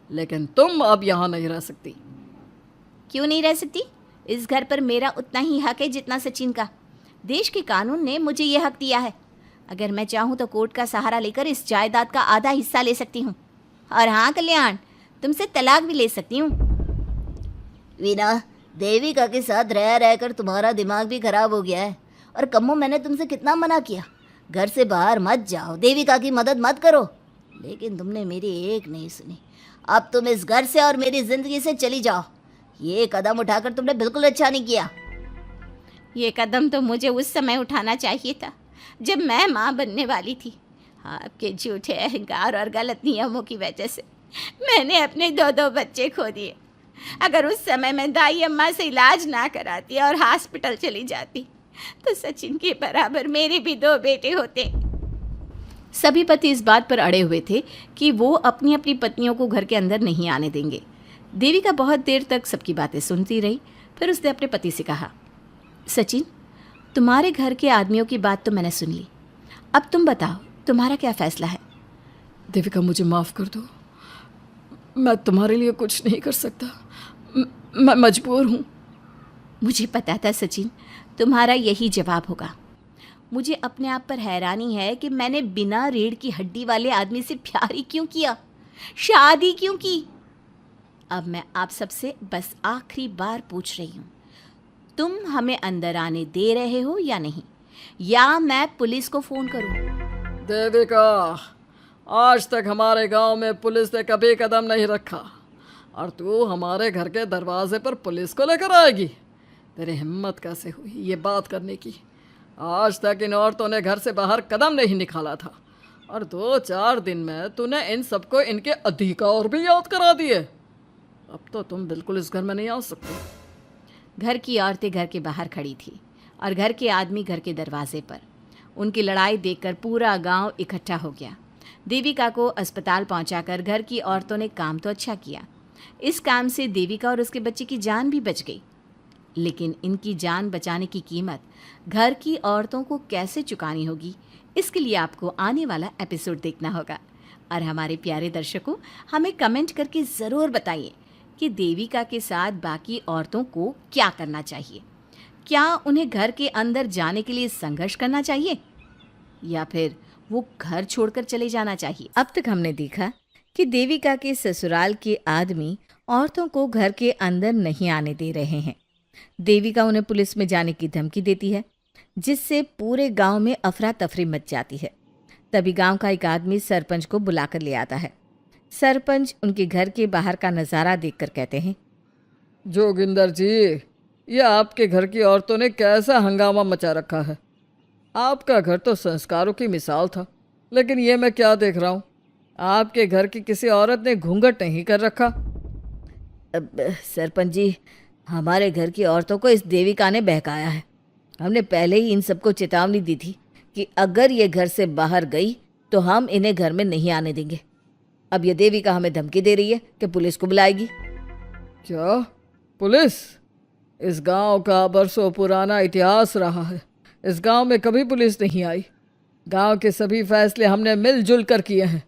लेकिन तुम अब यहाँ नहीं रह सकती। क्यों नहीं रह सकती? इस घर पर मेरा उतना ही हक है जितना सचिन का। देश के कानून ने मुझे ये हक दिया है। अगर मैं चाहूँ तो कोर्ट का सहारा लेकर इस जायदाद का आधा हिस्सा ले सकती हूँ। और हाँ कल्याण, तुमसे तलाक भी ले सकती हूँ। वीना, देविका के साथ रह रहकर तुम्हारा दिमाग भी खराब हो गया है। और कम्मो, मैंने तुमसे कितना मना किया, घर से बाहर मत जाओ, देविका की मदद मत करो, लेकिन तुमने मेरी एक नहीं सुनी। अब तुम इस घर से और मेरी ज़िंदगी से चली जाओ। ये कदम उठाकर तुमने बिल्कुल अच्छा नहीं किया। ये कदम तो मुझे उस समय उठाना चाहिए था जब मैं माँ बनने वाली थी। आपके झूठे अहंकार और गलत नियमों की वजह से मैंने अपने 2 बच्चे खो दिए। अगर उस समय मैं दाई अम्मा से इलाज ना कराती और हॉस्पिटल चली जाती तो सचिन के बराबर मेरे भी 2 बेटे होते। सभी पति इस बात पर अड़े हुए थे कि वो अपनी अपनी पत्नियों को घर के अंदर नहीं आने देंगे। देविका बहुत देर तक सबकी बातें सुनती रही। फिर उसने अपने पति से कहा, सचिन, तुम्हारे घर के आदमियों की बात तो मैंने सुन ली। अब तुम बताओ, तुम्हारा क्या फैसला है? देविका, मुझे माफ़ कर दो। मैं तुम्हारे लिए कुछ नहीं कर सकता। मैं मजबूर हूँ। मुझे पता था सचिन, तुम्हारा यही जवाब होगा। मुझे अपने आप पर हैरानी है कि मैंने बिना रीढ़ की हड्डी वाले आदमी से प्यार ही क्यों किया, शादी क्यों की। अब मैं आप सबसे बस आखिरी बार पूछ रही हूँ, तुम हमें अंदर आने दे रहे हो या नहीं, या मैं पुलिस को फ़ोन करूँ? देविका, आज तक हमारे गांव में पुलिस ने कभी कदम नहीं रखा और तू हमारे घर के दरवाजे पर पुलिस को लेकर आएगी? तेरी हिम्मत कैसे हुई ये बात करने की? आज तक इन औरतों ने घर से बाहर कदम नहीं निकाला था और 2-4 दिन में तूने इन सबको इनके अधिकार भी याद करा दिए। अब तो तुम बिल्कुल इस घर में नहीं आ सकते। घर की औरतें घर के बाहर खड़ी थी और घर के आदमी घर के दरवाजे पर। उनकी लड़ाई देखकर पूरा गांव इकट्ठा हो गया। देविका को अस्पताल पहुंचाकर घर की औरतों ने काम तो अच्छा किया। इस काम से देविका और उसके बच्चे की जान भी बच गई। लेकिन इनकी जान बचाने की कीमत घर की औरतों को कैसे चुकानी होगी, इसके लिए आपको आने वाला एपिसोड देखना होगा। और हमारे प्यारे दर्शकों, हमें कमेंट करके ज़रूर बताइए कि देविका के साथ बाकी औरतों को क्या करना चाहिए। क्या उन्हें घर के अंदर जाने के लिए संघर्ष करना चाहिए या फिर वो घर छोड़कर चले जाना चाहिए? अब तक हमने देखा कि देविका के ससुराल के आदमी औरतों को घर के अंदर नहीं आने दे रहे हैं। देविका उन्हें पुलिस में जाने की धमकी देती है, जिससे पूरे गांव में अफरा तफरी मच जाती है। तभी गांव का एक आदमी सरपंच को बुलाकर ले आता है। सरपंच उनके घर के बाहर का नज़ारा देखकर कहते हैं, जोगिंदर जी, ये आपके घर की औरतों ने कैसा हंगामा मचा रखा है। आपका घर तो संस्कारों की मिसाल था, लेकिन ये मैं क्या देख रहा हूँ, आपके घर की किसी औरत ने घूंघट नहीं कर रखा। सरपंच जी, हमारे घर की औरतों को इस देविका ने बहकाया है। हमने पहले ही इन सबको चेतावनी दी थी कि अगर ये घर से बाहर गई तो हम इन्हें घर में नहीं आने देंगे। अब ये देविका हमें धमकी दे रही है कि पुलिस को बुलाएगी। क्या पुलिस? इस गांव का बरसों पुराना इतिहास रहा है। इस गांव में कभी पुलिस नहीं आई। गांव के सभी फैसले हमने मिलजुल कर किए हैं।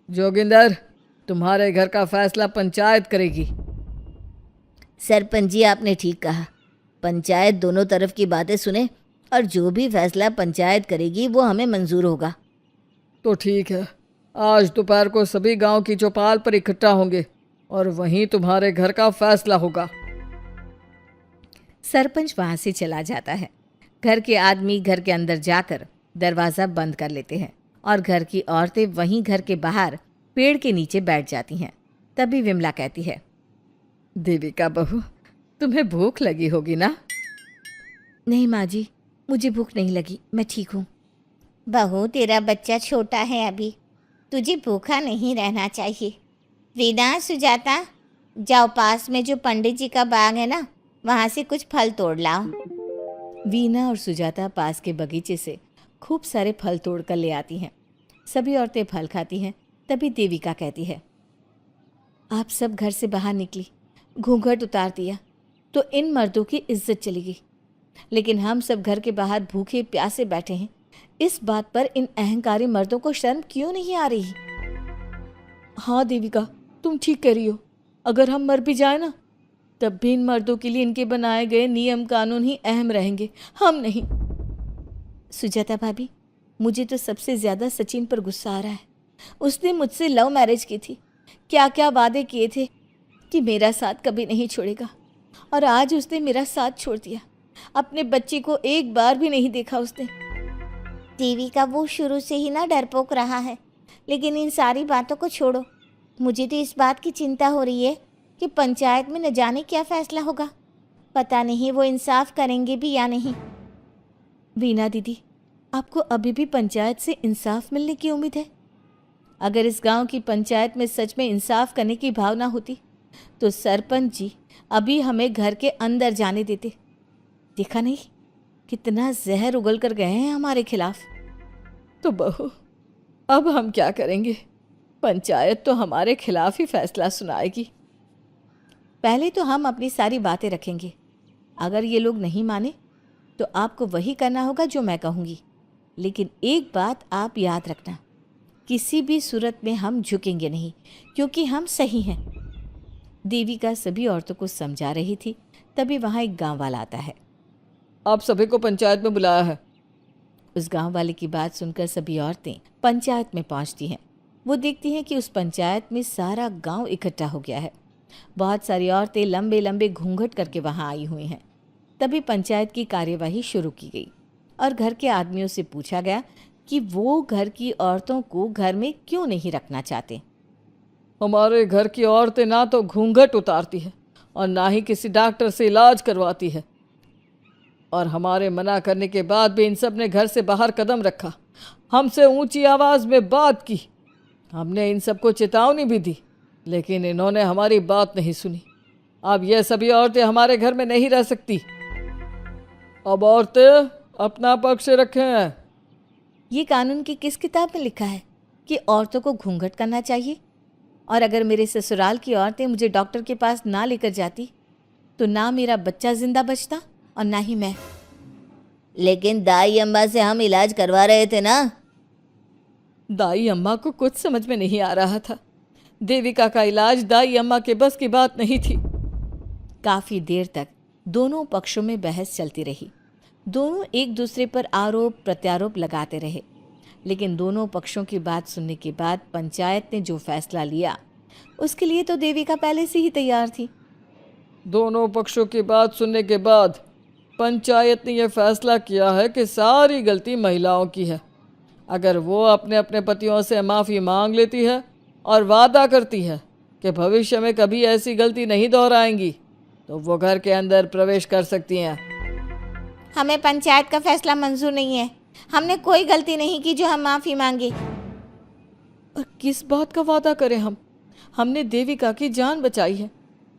जोगिंदर, तुम्हारे घर का फैसला पंचायत करेगी। सरपंच जी, आपने ठीक कहा। पंचायत दोनों तरफ की बातें सुने और जो भी फैसला पंचायत करेगी वो हमें मंजूर होगा। तो ठीक है, आज दोपहर को सभी गांव की चौपाल पर इकट्ठा होंगे और वहीं तुम्हारे घर का फैसला होगा। सरपंच वहां से चला जाता है। घर के आदमी घर के अंदर जाकर दरवाज़ा बंद कर लेते हैं और घर की औरतें वहीं घर के बाहर पेड़ के नीचे बैठ जाती हैं। तभी विमला कहती है, देविका बहू, तुम्हें भूख लगी होगी ना? नहीं माँ जी, मुझे भूख नहीं लगी, मैं ठीक हूँ। बहू, तेरा बच्चा छोटा है अभी, तुझे भूखा नहीं रहना चाहिए। वीना, सुजाता, जाओ पास में जो पंडित जी का बाग है ना, वहाँ से कुछ फल तोड़ लाओ। वीना और सुजाता पास के बगीचे से खूब सारे फल तोड़ कर ले आती हैं। सभी औरतें फल खाती हैं। तभी देविका कहती है, आप सब घर से बाहर निकली, घूंघट उतार दिया तो इन मर्दों की इज्जत चलेगी, लेकिन हम सब घर के बाहर भूखे प्यासे बैठे हैं। इस बात पर इन अहंकारी मर्दों को शर्म क्यों नहीं आ रही? हाँ देविका, तुम ठीक कह रही हो। अगर हम मर भी जाए ना, तब भी इन मर्दों के लिए इनके बनाए गए नियम कानून ही अहम रहेंगे, हम नहीं। सुजाता भाभी, मुझे तो सबसे ज़्यादा सचिन पर गुस्सा आ रहा है। उसने मुझसे लव मैरिज की थी, क्या क्या वादे किए थे कि मेरा साथ कभी नहीं छोड़ेगा, और आज उसने मेरा साथ छोड़ दिया। अपने बच्चे को एक बार भी नहीं देखा उसने। देविका, वो शुरू से ही ना डरपोक रहा है, लेकिन इन सारी बातों को छोड़ो। मुझे तो इस बात की चिंता हो रही है कि पंचायत में न जाने क्या फैसला होगा। पता नहीं वो इंसाफ करेंगे भी या नहीं। वीना दीदी, आपको अभी भी पंचायत से इंसाफ मिलने की उम्मीद है? अगर इस गांव की पंचायत में सच में इंसाफ करने की भावना होती तो सरपंच जी अभी हमें घर के अंदर जाने देते। देखा नहीं कितना जहर उगल कर गए हैं हमारे खिलाफ। तो बहू, अब हम क्या करेंगे? पंचायत तो हमारे खिलाफ ही फैसला सुनाएगी। पहले तो हम अपनी सारी बातें रखेंगे। अगर ये लोग नहीं माने तो आपको वही करना होगा जो मैं कहूँगी। लेकिन एक बात आप याद रखना, किसी भी सूरत में हम झुकेंगे नहीं, क्योंकि हम सही हैं। देविका सभी औरतों को समझा रही थी, तभी वहाँ एक गांव वाला आता है। आप सभी को पंचायत में बुलाया है। उस गांव वाले की बात सुनकर सभी औरतें पंचायत में पहुंचती हैं। वो देखती हैं कि उस पंचायत में सारा गांव इकट्ठा हो गया है। बहुत सारी औरतें लंबे लंबे घूंघट करके वहां आई हुई हैं। तभी पंचायत की कार्यवाही शुरू की गई और घर के आदमियों से पूछा गया कि वो घर की औरतों को घर में क्यों नहीं रखना चाहते। हमारे घर की औरतें ना तो घूंघट उतारती है और ना ही किसी डॉक्टर से इलाज करवाती है, और हमारे मना करने के बाद भी इन सब ने घर से बाहर कदम रखा, हमसे ऊंची आवाज़ में बात की। हमने इन सबको चेतावनी भी दी, लेकिन इन्होंने हमारी बात नहीं सुनी। अब ये सभी औरतें हमारे घर में नहीं रह सकती। अब औरतें अपना पक्ष रखें। ये कानून की किस किताब में लिखा है कि औरतों को घूंघट करना चाहिए? और अगर मेरे ससुराल की औरतें मुझे डॉक्टर के पास ना लेकर जाती तो ना मेरा बच्चा जिंदा बचता और ना ही मैं। लेकिन दाई अम्मा से हम इलाज करवा रहे थे ना। दाई अम्मा को कुछ समझ में नहीं आ रहा था। देविका का इलाज दाई अम्मा के बस की बात नहीं थी। काफ़ी देर तक दोनों पक्षों में बहस चलती रही। दोनों एक दूसरे पर आरोप प्रत्यारोप लगाते रहे, लेकिन दोनों पक्षों की बात सुनने के बाद पंचायत ने जो फैसला लिया उसके लिए तो देविका पहले से ही तैयार थी। दोनों पक्षों की बात सुनने के बाद पंचायत ने यह फैसला किया है कि सारी गलती महिलाओं की है। अगर वो अपने अपने पतियों से माफ़ी मांग लेती है और वादा करती है कि भविष्य में कभी ऐसी गलती नहीं दोहराएंगी, तो वो घर के अंदर प्रवेश कर सकती हैं। हमें पंचायत का फैसला मंजूर नहीं है। हमने कोई गलती नहीं की जो हम माफ़ी मांगे। और किस बात का वादा करें हम? हमने देविका की जान बचाई है,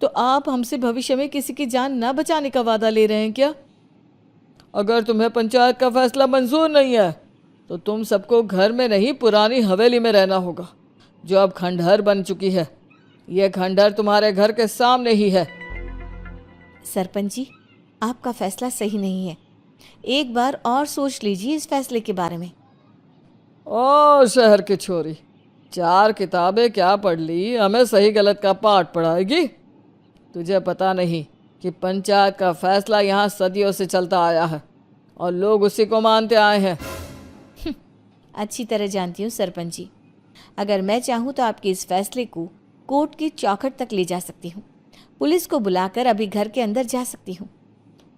तो आप हमसे भविष्य में किसी की जान न बचाने का वादा ले रहे हैं क्या? अगर तुम्हें पंचायत का फैसला मंजूर नहीं है तो तुम सबको घर में नहीं, पुरानी हवेली में रहना होगा, जो अब खंडहर बन चुकी है। यह खंडहर तुम्हारे घर के सामने ही है। सरपंच जी, आपका फैसला सही नहीं है। एक बार और सोच लीजिए इस फैसले के बारे में। ओ शहर की छोरी, 4 किताबें क्या पढ़ ली, हमें सही गलत का पाठ पढ़ाएगी? तुझे पता नहीं कि पंचायत का फैसला यहाँ सदियों से चलता आया है और लोग उसी को मानते आए हैं। अच्छी तरह जानती हूँ सरपंच जी। अगर मैं चाहूँ तो आपके इस फैसले को कोर्ट की चौखट तक ले जा सकती हूँ। पुलिस को बुलाकर अभी घर के अंदर जा सकती हूँ।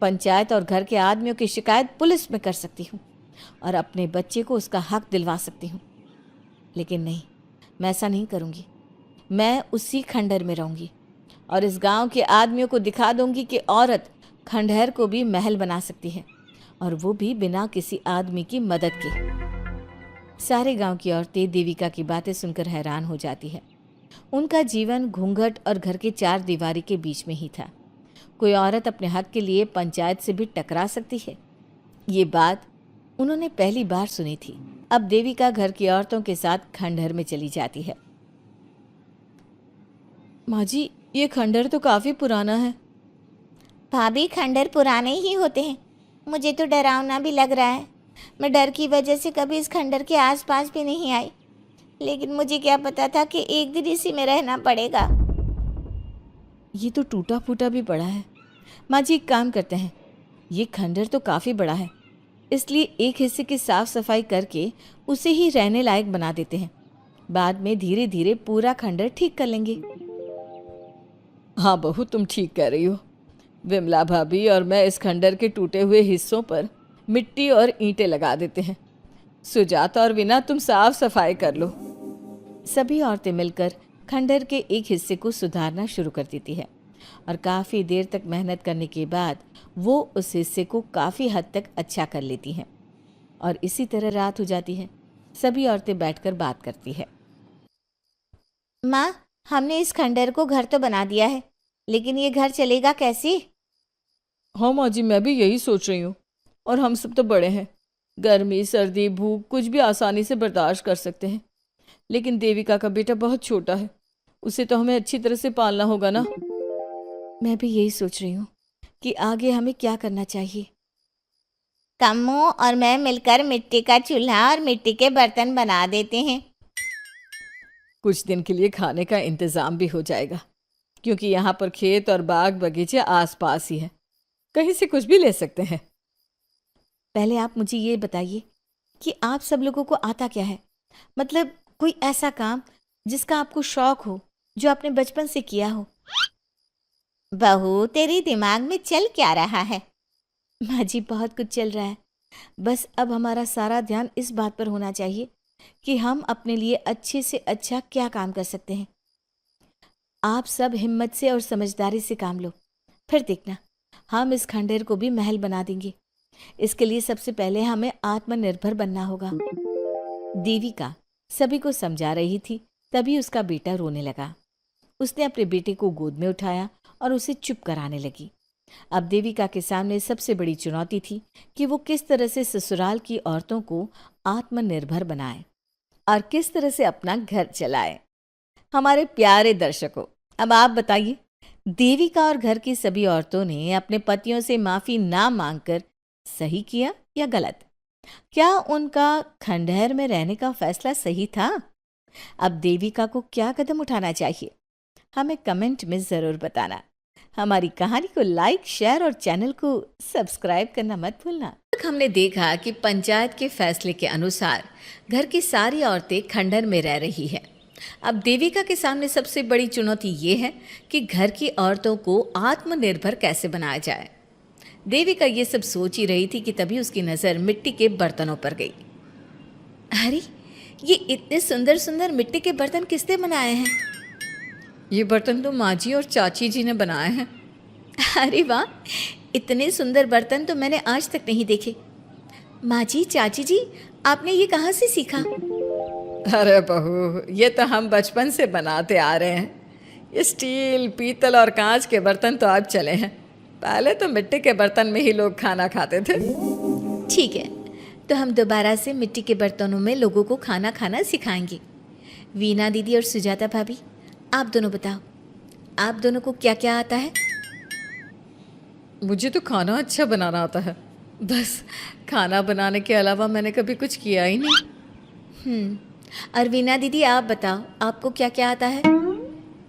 पंचायत और घर के आदमियों की शिकायत पुलिस में कर सकती हूँ और अपने बच्चे को उसका हक दिलवा सकती हूँ। लेकिन नहीं, मैं ऐसा नहीं करूँगी। मैं उसी खंडहर में रहूँगी और इस गांव के आदमियों को दिखा दूंगी कि औरत खंडहर को भी महल बना सकती है, और वो भी बिना किसी आदमी की मदद के। सारे गांव की औरतें देविका की बातें सुनकर हैरान हो जाती है। उनका जीवन घूंघट और घर के चार दीवारी के बीच में ही था। कोई औरत अपने हक के लिए पंचायत से भी टकरा सकती है, ये बात उन्होंने पहली बार सुनी थी। अब देविका घर की औरतों के साथ खंडहर में चली जाती है। माँ जी, ये खंडहर तो काफ़ी पुराना है। भाभी, खंडहर पुराने ही होते हैं। मुझे तो डरावना भी लग रहा है। मैं डर की वजह से कभी इस खंडहर के आसपास भी नहीं आई, लेकिन मुझे क्या पता था कि एक दिन इसी में रहना पड़ेगा। ये तो टूटा फूटा भी पड़ा है। माँ जी, एक काम करते हैं, ये खंडहर तो काफ़ी बड़ा है, इसलिए एक हिस्से की साफ सफाई करके उसे ही रहने लायक बना देते हैं। बाद में धीरे धीरे पूरा खंडहर ठीक कर लेंगे। हाँ बहू, तुम ठीक कह रही हो। विमला भाभी और मैं इस खंडहर के टूटे हुए हिस्सों पर मिट्टी और ईंटें लगा देते हैं। सुजाता और वीना, तुम साफ सफाई कर लो। सभी औरतें मिलकर खंडहर के एक हिस्से को सुधारना शुरू कर देती है, और काफ़ी देर तक मेहनत करने के बाद वो उस हिस्से को काफ़ी हद तक अच्छा कर लेती हैं। और इसी तरह रात हो जाती है। सभी औरतें बैठकर बात करती है। माँ, हमने इस खंडहर को घर तो बना दिया है, लेकिन ये घर चलेगा कैसे? हाँ माँ जी, मैं भी यही सोच रही हूँ। और हम सब तो बड़े हैं, गर्मी सर्दी भूख कुछ भी आसानी से बर्दाश्त कर सकते हैं, लेकिन देविका का बेटा बहुत छोटा है, उसे तो हमें अच्छी तरह से पालना होगा ना। मैं भी यही सोच रही हूँ कि आगे हमें क्या करना चाहिए। कम्मू और मैं मिलकर मिट्टी का चूल्हा और मिट्टी के बर्तन बना देते हैं। कुछ दिन के लिए खाने का इंतज़ाम भी हो जाएगा, क्योंकि यहाँ पर खेत और बाग बगीचे आसपास ही हैं, कहीं से कुछ भी ले सकते हैं। पहले आप मुझे ये बताइए कि आप सब लोगों को आता क्या है, मतलब कोई ऐसा काम जिसका आपको शौक हो, जो आपने बचपन से किया हो। बहू, तेरे दिमाग में चल क्या रहा है? माँ जी, बहुत कुछ चल रहा है, बस अब हमारा सारा ध्यान इस बात पर होना चाहिए कि हम अपने लिए अच्छे से अच्छा क्या काम कर सकते हैं। आप सब हिम्मत से और समझदारी से काम लो, फिर देखना हम इस खंडहर को भी महल बना देंगे। इसके लिए सबसे पहले हमें आत्मनिर्भर बनना होगा। देविका सभी को समझा रही थी, तभी उसका बेटा रोने लगा। उसने अपने बेटे को गोद में उठाया और उसे चुप कराने लगी। अब देविका के सामने सबसे बड़ी चुनौती थी कि वो किस तरह से ससुराल की औरतों को आत्मनिर्भर बनाए और किस तरह से अपना घर चलाए। हमारे प्यारे दर्शकों, अब आप बताइए, देविका और घर की सभी औरतों ने अपने पतियों से माफ़ी ना मांगकर सही किया या गलत? क्या उनका खंडहर में रहने का फैसला सही था? अब देविका को क्या कदम उठाना चाहिए, हमें कमेंट में ज़रूर बताना। हमारी कहानी को लाइक, शेयर और चैनल को सब्सक्राइब करना मत भूलना। हमने देखा कि पंचायत के फैसले के अनुसार घर की सारी औरतें खंडहर में रह रही है। अब देविका के सामने सबसे बड़ी चुनौती ये है कि घर की औरतों को आत्मनिर्भर कैसे बनाया जाए। देविका ये सब सोच ही रही थी कि तभी उसकी नज़र मिट्टी के बर्तनों पर गई। अरे, ये इतने सुंदर सुंदर मिट्टी के बर्तन किसने बनाए हैं? ये बर्तन तो माँ जी और चाची जी ने बनाए हैं। अरे वाह, इतने सुंदर बर्तन तो मैंने आज तक नहीं देखे। माँ जी, चाची जी, आपने ये कहाँ से सीखा? अरे बहू, ये तो हम बचपन से बनाते आ रहे हैं। ये स्टील, पीतल और कांच के बर्तन तो अब चले हैं, पहले तो मिट्टी के बर्तन में ही लोग खाना खाते थे। ठीक है, तो हम दोबारा से मिट्टी के बर्तनों में लोगों को खाना खाना सिखाएंगे। वीना दीदी और सुजाता भाभी, आप दोनों बताओ, आप दोनों को क्या क्या आता है? मुझे तो खाना अच्छा बनाना आता है, बस खाना बनाने के अलावा मैंने कभी कुछ किया ही नहीं। और वीना दीदी, आप बताओ, आपको क्या क्या आता है?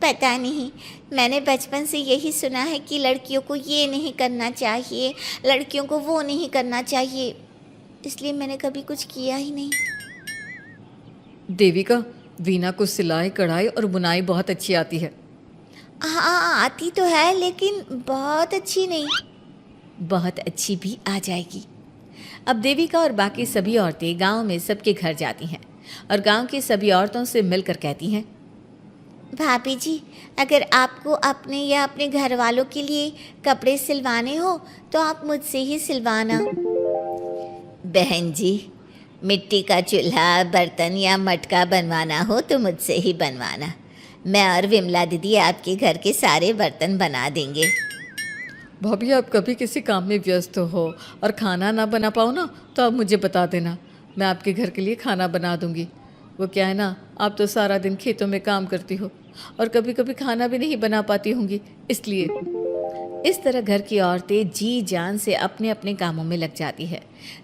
पता नहीं, मैंने बचपन से यही सुना है कि लड़कियों को ये नहीं करना चाहिए, लड़कियों को वो नहीं करना चाहिए, इसलिए मैंने कभी कुछ किया ही नहीं। देविका, वीना को सिलाई, कढ़ाई और बुनाई बहुत अच्छी आती है। हाँ, आती तो है, लेकिन बहुत अच्छी नहीं। बहुत अच्छी भी आ जाएगी। अब देविका और बाकी सभी औरतें गांव में सबके घर जाती हैं और गांव की सभी औरतों से मिलकर कहती हैं, भाभी जी, अगर आपको अपने या अपने घर वालों के लिए कपड़े सिलवाने हो तो आप मुझसे ही सिलवाना। बहन जी, मिट्टी का चूल्हा, बर्तन या मटका बनवाना हो तो मुझसे ही बनवाना। मैं और विमला दीदी आपके घर के सारे बर्तन बना देंगे। भाभी आप कभी किसी काम में व्यस्त हो और खाना ना बना पाओ ना, तो आप मुझे बता देना, मैं आपके घर के लिए खाना बना दूंगी। वो क्या है ना, आप तो सारा दिन खेतों में काम करती हो और कभी कभी खाना भी नहीं बना पाती होंगी, इसलिए। इस तरह घर की औरतें जी जान से अपने अपने कामों में लग जाती है।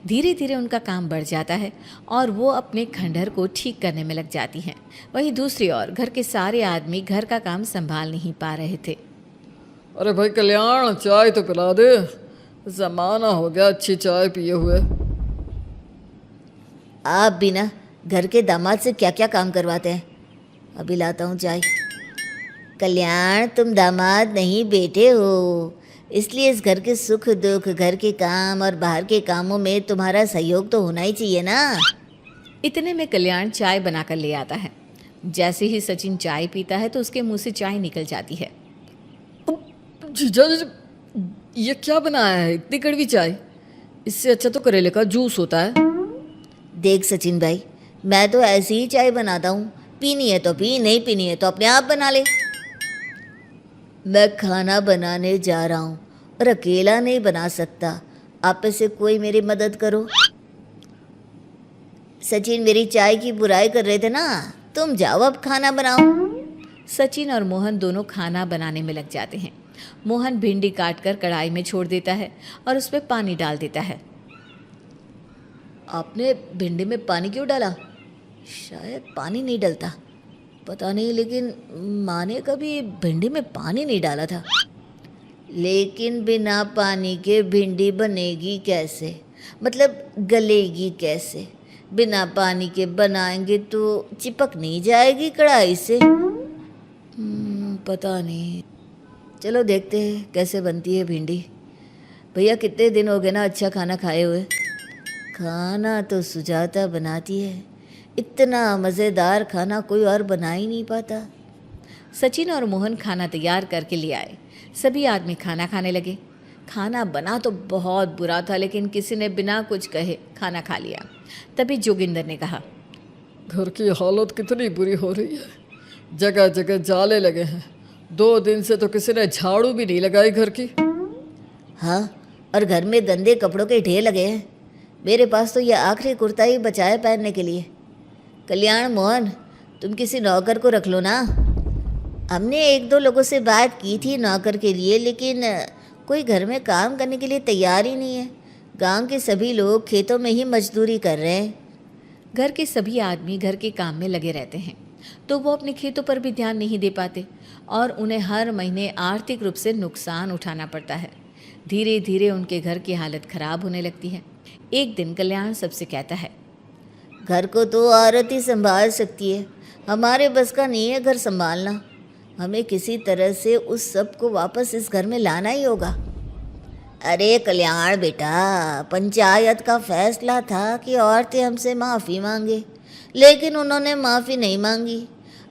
धीरे धीरे उनका काम बढ़ जाता है और वो अपने खंडहर को ठीक करने में लग जाती हैं। वहीं दूसरी ओर घर के सारे आदमी घर का काम संभाल नहीं पा रहे थे। अरे भाई कल्याण, चाय तो पिला दे, ज़माना हो गया अच्छी चाय पिए हुए। आप भी ना घर के दामाद से क्या क्या काम करवाते हैं। अभी लाता हूँ चाय। कल्याण, तुम दामाद नहीं बेटे हो, इसलिए इस घर के सुख दुख, घर के काम और बाहर के कामों में तुम्हारा सहयोग तो होना ही चाहिए ना। इतने में कल्याण चाय बनाकर ले आता है। जैसे ही सचिन चाय पीता है तो उसके मुंह से चाय निकल जाती है। जीजा जी, ये क्या बनाया है, इतनी कड़वी चाय? इससे अच्छा तो करेले का जूस होता है। देख सचिन भाई, मैं तो ऐसी ही चाय बनाता हूँ, पीनी है तो पी, नहीं पीनी है तो अपने आप बना ले। मैं खाना बनाने जा रहा हूँ और अकेला नहीं बना सकता, आप में से कोई मेरी मदद करो। सचिन मेरी चाय की बुराई कर रहे थे ना, तुम जाओ अब खाना बनाओ। सचिन और मोहन दोनों खाना बनाने में लग जाते हैं। मोहन भिंडी काटकर कढ़ाई में छोड़ देता है और उसमें पानी डाल देता है। आपने भिंडी में पानी क्यों डाला? शायद पानी नहीं डलता, पता नहीं, लेकिन माँ ने कभी भिंडी में पानी नहीं डाला था। लेकिन बिना पानी के भिंडी बनेगी कैसे, मतलब गलेगी कैसे? बिना पानी के बनाएंगे तो चिपक नहीं जाएगी कढ़ाई से? पता नहीं, चलो देखते हैं कैसे बनती है भिंडी। भैया कितने दिन हो गए ना अच्छा खाना खाए हुए। खाना तो सुजाता बनाती है, इतना मज़ेदार खाना कोई और बना ही नहीं पाता। सचिन और मोहन खाना तैयार करके ले आए। सभी आदमी खाना खाने लगे। खाना बना तो बहुत बुरा था, लेकिन किसी ने बिना कुछ कहे खाना खा लिया। तभी जोगिंदर ने कहा, घर की हालत कितनी बुरी हो रही है, जगह जगह जाले लगे हैं। 2 दिन से तो किसी ने झाड़ू भी नहीं लगाई घर की। हाँ, और घर में गंदे कपड़ों के ढेर लगे हैं। मेरे पास तो ये आखिरी कुर्ता ही बचा है पहनने के लिए। कल्याण, मोहन, तुम किसी नौकर को रख लो ना। हमने 1-2 लोगों से बात की थी नौकर के लिए, लेकिन कोई घर में काम करने के लिए तैयार ही नहीं है। गांव के सभी लोग खेतों में ही मजदूरी कर रहे हैं। घर के सभी आदमी घर के काम में लगे रहते हैं, तो वो अपने खेतों पर भी ध्यान नहीं दे पाते और उन्हें हर महीने आर्थिक रूप से नुकसान उठाना पड़ता है। धीरे धीरे उनके घर की हालत खराब होने लगती है। एक दिन कल्याण सबसे कहता है, घर को तो औरत ही संभाल सकती है, हमारे बस का नहीं है घर संभालना। हमें किसी तरह से उस सब को वापस इस घर में लाना ही होगा। अरे कल्याण बेटा, पंचायत का फैसला था कि औरतें हमसे माफ़ी मांगे, लेकिन उन्होंने माफ़ी नहीं मांगी।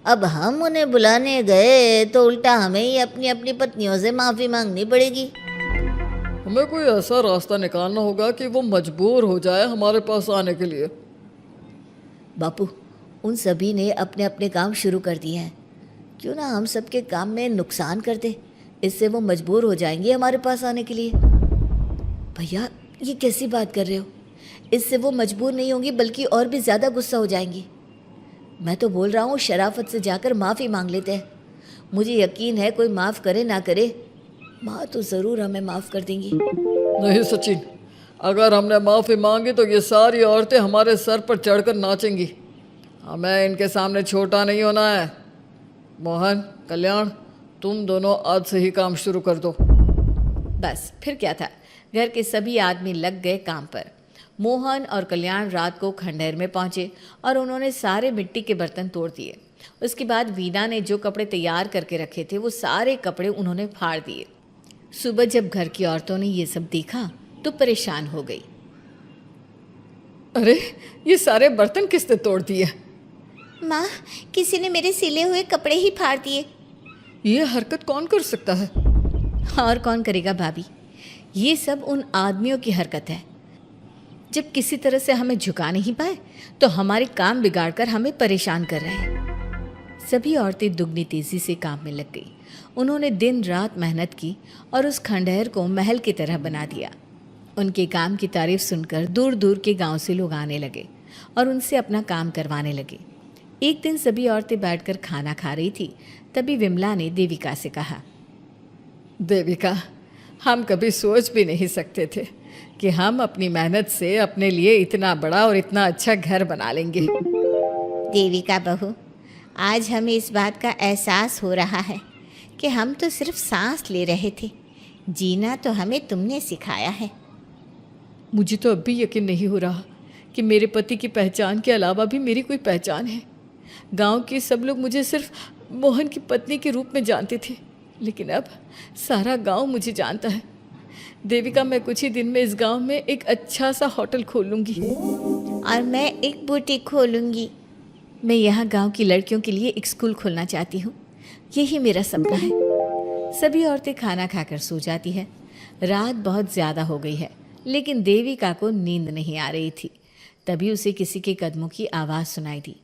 अब हम उन्हें बुलाने गए तो उल्टा हमें ही अपनी अपनी पत्नियों से माफ़ी मांगनी पड़ेगी। हमें कोई ऐसा रास्ता निकालना होगा कि वो मजबूर हो जाए हमारे पास आने के लिए। बापू, उन सभी ने अपने अपने काम शुरू कर दिए हैं, क्यों ना हम सबके काम में नुकसान कर दे, इससे वो मजबूर हो जाएंगे हमारे पास आने के लिए। भैया, ये कैसी बात कर रहे हो? इससे वो मजबूर नहीं होंगी बल्कि और भी ज़्यादा गुस्सा हो जाएंगी। मैं तो बोल रहा हूँ शराफत से जाकर माफ़ी मांग लेते हैं। मुझे यकीन है कोई माफ़ करे ना करे, माँ तो ज़रूर हमें माफ़ कर देंगी। नहीं सचिन, अगर हमने माफ़ी मांगी तो ये सारी औरतें हमारे सर पर चढ़कर नाचेंगी। हमें इनके सामने छोटा नहीं होना है। मोहन, कल्याण, तुम दोनों आज से ही काम शुरू कर दो। बस फिर क्या था, घर के सभी आदमी लग गए काम पर। मोहन और कल्याण रात को खंडहर में पहुंचे और उन्होंने सारे मिट्टी के बर्तन तोड़ दिए। उसके बाद वीना ने जो कपड़े तैयार करके रखे थे वो सारे कपड़े उन्होंने फाड़ दिए। सुबह जब घर की औरतों ने ये सब देखा तो परेशान हो गई। अरे, ये सारे बर्तन किसने तोड़ दिए? माँ, किसी ने मेरे सिले हुए कपड़े ही फाड़ दिए। ये हरकत कौन कर सकता है? और कौन करेगा भाभी, ये सब उन आदमियों की हरकत है। जब किसी तरह से हमें झुका नहीं पाए तो हमारे काम बिगाड़कर हमें परेशान कर रहे हैं। सभी औरतें दुगनी तेजी से काम में लग गई। उन्होंने दिन रात मेहनत की और उस खंडहर को महल की तरह बना दिया। उनके काम की तारीफ सुनकर दूर दूर के गांव से लोग आने लगे और उनसे अपना काम करवाने लगे। एक दिन सभी औरतें बैठकर खाना खा रही थी, तभी विमला ने देविका से कहा, देविका, हम कभी सोच भी नहीं सकते थे कि हम अपनी मेहनत से अपने लिए इतना बड़ा और इतना अच्छा घर बना लेंगे। देविका बहू, आज हमें इस बात का एहसास हो रहा है कि हम तो सिर्फ सांस ले रहे थे, जीना तो हमें तुमने सिखाया है। मुझे तो अब भी यकीन नहीं हो रहा कि मेरे पति की पहचान के अलावा भी मेरी कोई पहचान है। गांव के सब लोग मुझे सिर्फ मोहन की पत्नी के रूप में जानते थे, लेकिन अब सारा गांव मुझे जानता है। देविका, मैं कुछ ही दिन में इस गांव में एक अच्छा सा होटल खोल लूँगी और मैं एक बुटीक खोलूँगी। मैं यहाँ गांव की लड़कियों के लिए एक स्कूल खोलना चाहती हूँ, यही मेरा सपना है। सभी औरतें खाना खाकर सो जाती है। रात बहुत ज़्यादा हो गई है, लेकिन देविका को नींद नहीं आ रही थी। तभी उसे किसी के कदमों की आवाज़ सुनाई दी।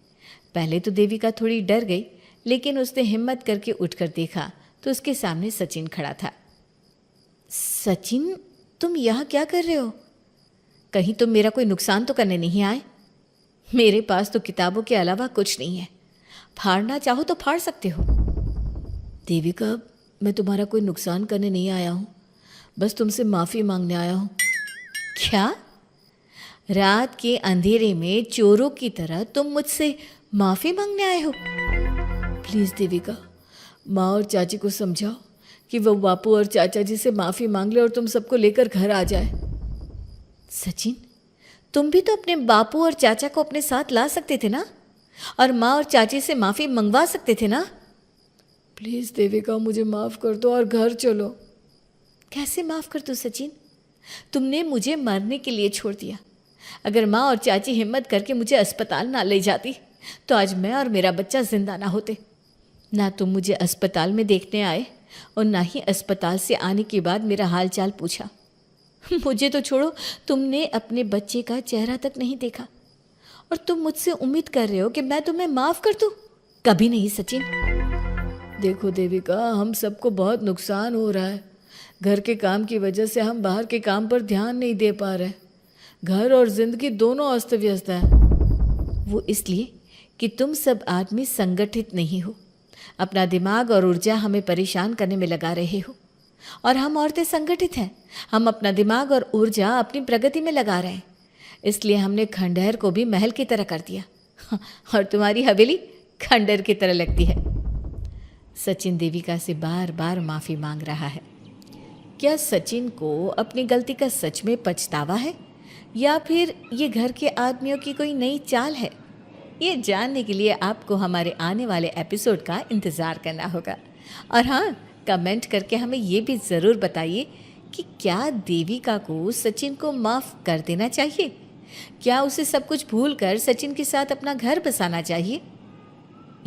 पहले तो देविका थोड़ी डर गई, लेकिन उसने हिम्मत करके उठकर देखा तो उसके सामने सचिन खड़ा था। सचिन, तुम यहाँ क्या कर रहे हो? कहीं तुम मेरा कोई नुकसान तो करने नहीं आए? मेरे पास तो किताबों के अलावा कुछ नहीं है, फाड़ना चाहो तो फाड़ सकते हो। देविका, मैं तुम्हारा कोई नुकसान करने नहीं आया हूँ, बस तुमसे माफ़ी मांगने आया हूँ। क्या? रात के अंधेरे में चोरों की तरह तुम मुझसे माफ़ी मांगने आए हो? प्लीज़ देविका, माँ और चाची को समझाओ कि वो बापू और चाचा जी से माफ़ी मांग ले और तुम सबको लेकर घर आ जाए। सचिन, तुम भी तो अपने बापू और चाचा को अपने साथ ला सकते थे ना, और माँ और चाची से माफ़ी मंगवा सकते थे ना। प्लीज़ देविका, मुझे माफ़ कर दो और घर चलो। कैसे माफ़ कर दूँ सचिन? तुमने मुझे मरने के लिए छोड़ दिया। अगर माँ और चाची हिम्मत करके मुझे अस्पताल ना ले जाती तो आज मैं और मेरा बच्चा जिंदा ना होते। ना तुम मुझे अस्पताल में देखने आए और ना ही अस्पताल से आने के बाद मेरा हाल चाल पूछा। मुझे तो छोड़ो, तुमने अपने बच्चे का चेहरा तक नहीं देखा और तुम मुझसे उम्मीद कर रहे हो कि मैं तुम्हें माफ़ कर दूँ? कभी नहीं सचिन। देखो देविका, हम सबको बहुत नुकसान हो रहा है। घर के काम की वजह से हम बाहर के काम पर ध्यान नहीं दे पा रहे। घर और जिंदगी दोनों अस्त व्यस्त है। वो इसलिए कि तुम सब आदमी संगठित नहीं हो, अपना दिमाग और ऊर्जा हमें परेशान करने में लगा रहे हो। और हम औरतें संगठित हैं, हम अपना दिमाग और ऊर्जा अपनी प्रगति में लगा रहे हैं। इसलिए हमने खंडहर को भी महल की तरह कर दिया और तुम्हारी हवेली खंडहर की तरह लगती है। सचिन देविका से बार बार माफ़ी मांग रहा है। क्या सचिन को अपनी गलती का सच में पछतावा है, या फिर ये घर के आदमियों की कोई नई चाल है? ये जानने के लिए आपको हमारे आने वाले एपिसोड का इंतज़ार करना होगा। और हाँ, कमेंट करके हमें ये भी ज़रूर बताइए कि क्या देविका को सचिन को माफ़ कर देना चाहिए? क्या उसे सब कुछ भूल कर सचिन के साथ अपना घर बसाना चाहिए,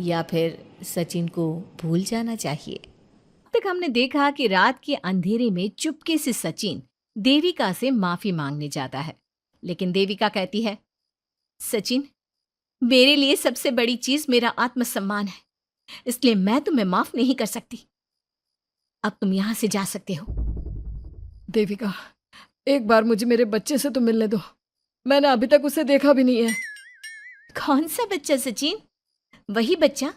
या फिर सचिन को भूल जाना चाहिए? अब तक हमने देखा कि रात के अंधेरे में चुपके से सचिन देविका से माफ़ी मांगने जाता है, लेकिन देविका कहती है, सचिन, मेरे लिए सबसे बड़ी चीज मेरा आत्मसम्मान है, इसलिए मैं तुम्हें माफ नहीं कर सकती। अब तुम यहां से जा सकते हो। देविका, एक बार मुझे मेरे बच्चे से तो मिलने दो। मैंने अभी तक उसे देखा भी नहीं है। कौन सा बच्चा सचिन? वही बच्चा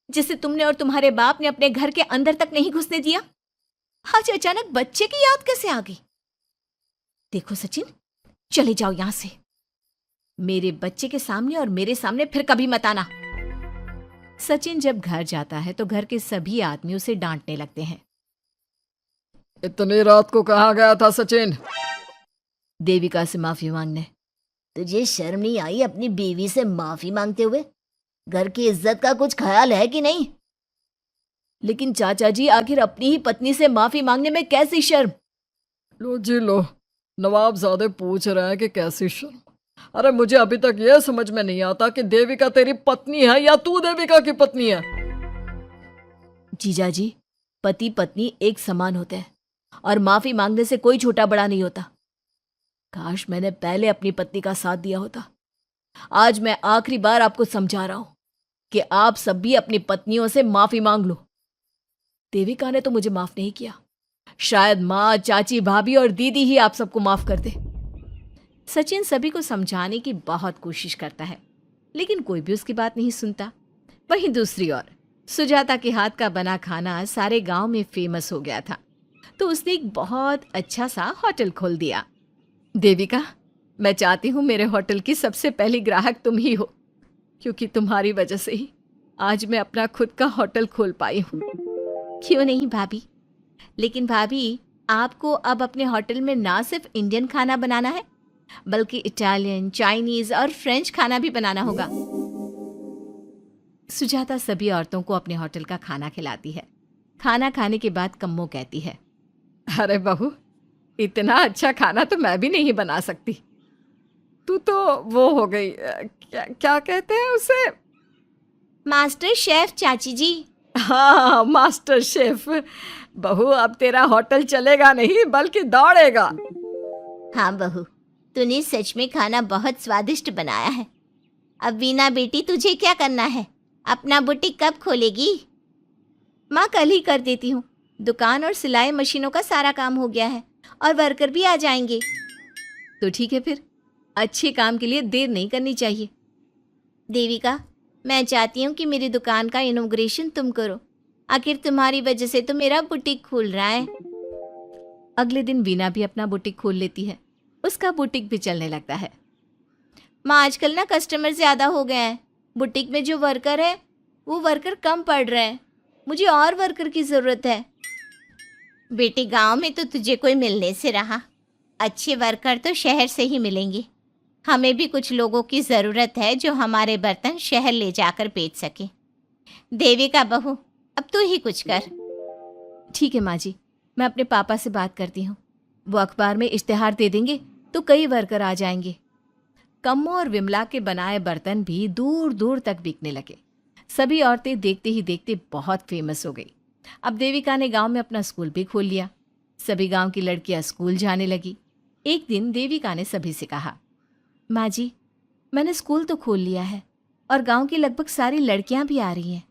जिसे तुमने और तुम्हारे बाप ने अपने घर के अंदर तक नहीं घुसने दिया। आज अचानक बच्चे की याद कैसे आ गई? देखो सचिन, चले जाओ यहां से। मेरे बच्चे के सामने और मेरे सामने फिर कभी मत आना। सचिन जब घर जाता है तो घर के सभी आदमी उसे डांटने लगते हैं। इतनी रात को कहाँ गया था सचिन? देविका से माफी मांगने। तुझे शर्म नहीं आई अपनी बीवी से माफी मांगते हुए? घर की इज्जत का कुछ ख्याल है कि नहीं? लेकिन चाचा जी, आखिर अपनी ही पत्नी से माफी मांगने में कैसी शर्म? लो जी लो, नवाबजादे पूछ रहे हैं कि कैसी शर्म। अरे मुझे अभी तक ये समझ में नहीं आता कि देविका तेरी पत्नी है या तू देविका की पत्नी है। जीजा जी, पति पत्नी एक समान होते हैं और माफी मांगने से कोई छोटा बड़ा नहीं होता। काश मैंने पहले अपनी पत्नी का साथ दिया होता। आज मैं आखिरी बार आपको समझा रहा हूं कि आप सब भी अपनी पत्नियों से माफी मांग लो। देविका ने तो मुझे माफ नहीं किया, शायद माँ, चाची, भाभी और दीदी ही आप सबको माफ कर दे। सचिन सभी को समझाने की बहुत कोशिश करता है, लेकिन कोई भी उसकी बात नहीं सुनता। वहीं दूसरी ओर सुजाता के हाथ का बना खाना सारे गांव में फेमस हो गया था, तो उसने एक बहुत अच्छा सा होटल खोल दिया। देविका, मैं चाहती हूँ मेरे होटल की सबसे पहली ग्राहक तुम ही हो, क्योंकि तुम्हारी वजह से ही आज मैं अपना खुद का होटल खोल पाई हूँ। क्यों नहीं भाभी, लेकिन भाभी आपको अब अपने होटल में ना सिर्फ इंडियन खाना बनाना है, बल्कि इटालियन, चाइनीज और फ्रेंच खाना भी बनाना होगा। सुजाता सभी औरतों को अपने होटल का खाना खिलाती है। खाना खाने के बाद कम्मो कहती है, अरे बहू, इतना अच्छा खाना तो मैं भी नहीं बना सकती। तू तो वो हो गई, क्या कहते हैं उसे? मास्टर शेफ चाची जी। हाँ, मास्टर शेफ। बहू, अब तेरा होटल चलेगा नहीं बल्कि दौड़ेगा। हाँ बहू, तूने सच में खाना बहुत स्वादिष्ट बनाया है। अब वीना बेटी, तुझे क्या करना है? अपना बुटीक कब खोलेगी? माँ, कल ही कर देती हूँ। दुकान और सिलाई मशीनों का सारा काम हो गया है और वर्कर भी आ जाएंगे। तो ठीक है, फिर अच्छे काम के लिए देर नहीं करनी चाहिए। देविका, मैं चाहती हूँ कि मेरी दुकान का इनॉग्रेशन तुम करो। आखिर तुम्हारी वजह से तो मेरा बुटीक खुल रहा है। अगले दिन वीना भी अपना बुटीक खोल लेती है। उसका बुटीक भी चलने लगता है। माँ, आजकल ना कस्टमर ज़्यादा हो गए हैं। बुटीक में जो वर्कर है वो वर्कर कम पड़ रहे हैं। मुझे और वर्कर की ज़रूरत है। बेटी, गांव में तो तुझे कोई मिलने से रहा। अच्छे वर्कर तो शहर से ही मिलेंगे। हमें भी कुछ लोगों की ज़रूरत है जो हमारे बर्तन शहर ले जाकर बेच सके। देविका बहू, अब तू ही कुछ कर। ठीक है माँ जी, मैं अपने पापा से बात करती हूँ। वो अखबार में इश्तिहार दे देंगे तो कई वर्कर आ जाएंगे। कम्मो और विमला के बनाए बर्तन भी दूर दूर तक बिकने लगे। सभी औरतें देखते ही देखते बहुत फेमस हो गई। अब देविका ने गांव में अपना स्कूल भी खोल लिया। सभी गांव की लड़कियां स्कूल जाने लगी। एक दिन देविका ने सभी से कहा, माँ जी, मैंने स्कूल तो खोल लिया है और गांव की लगभग सारी लड़कियां भी आ रही हैं,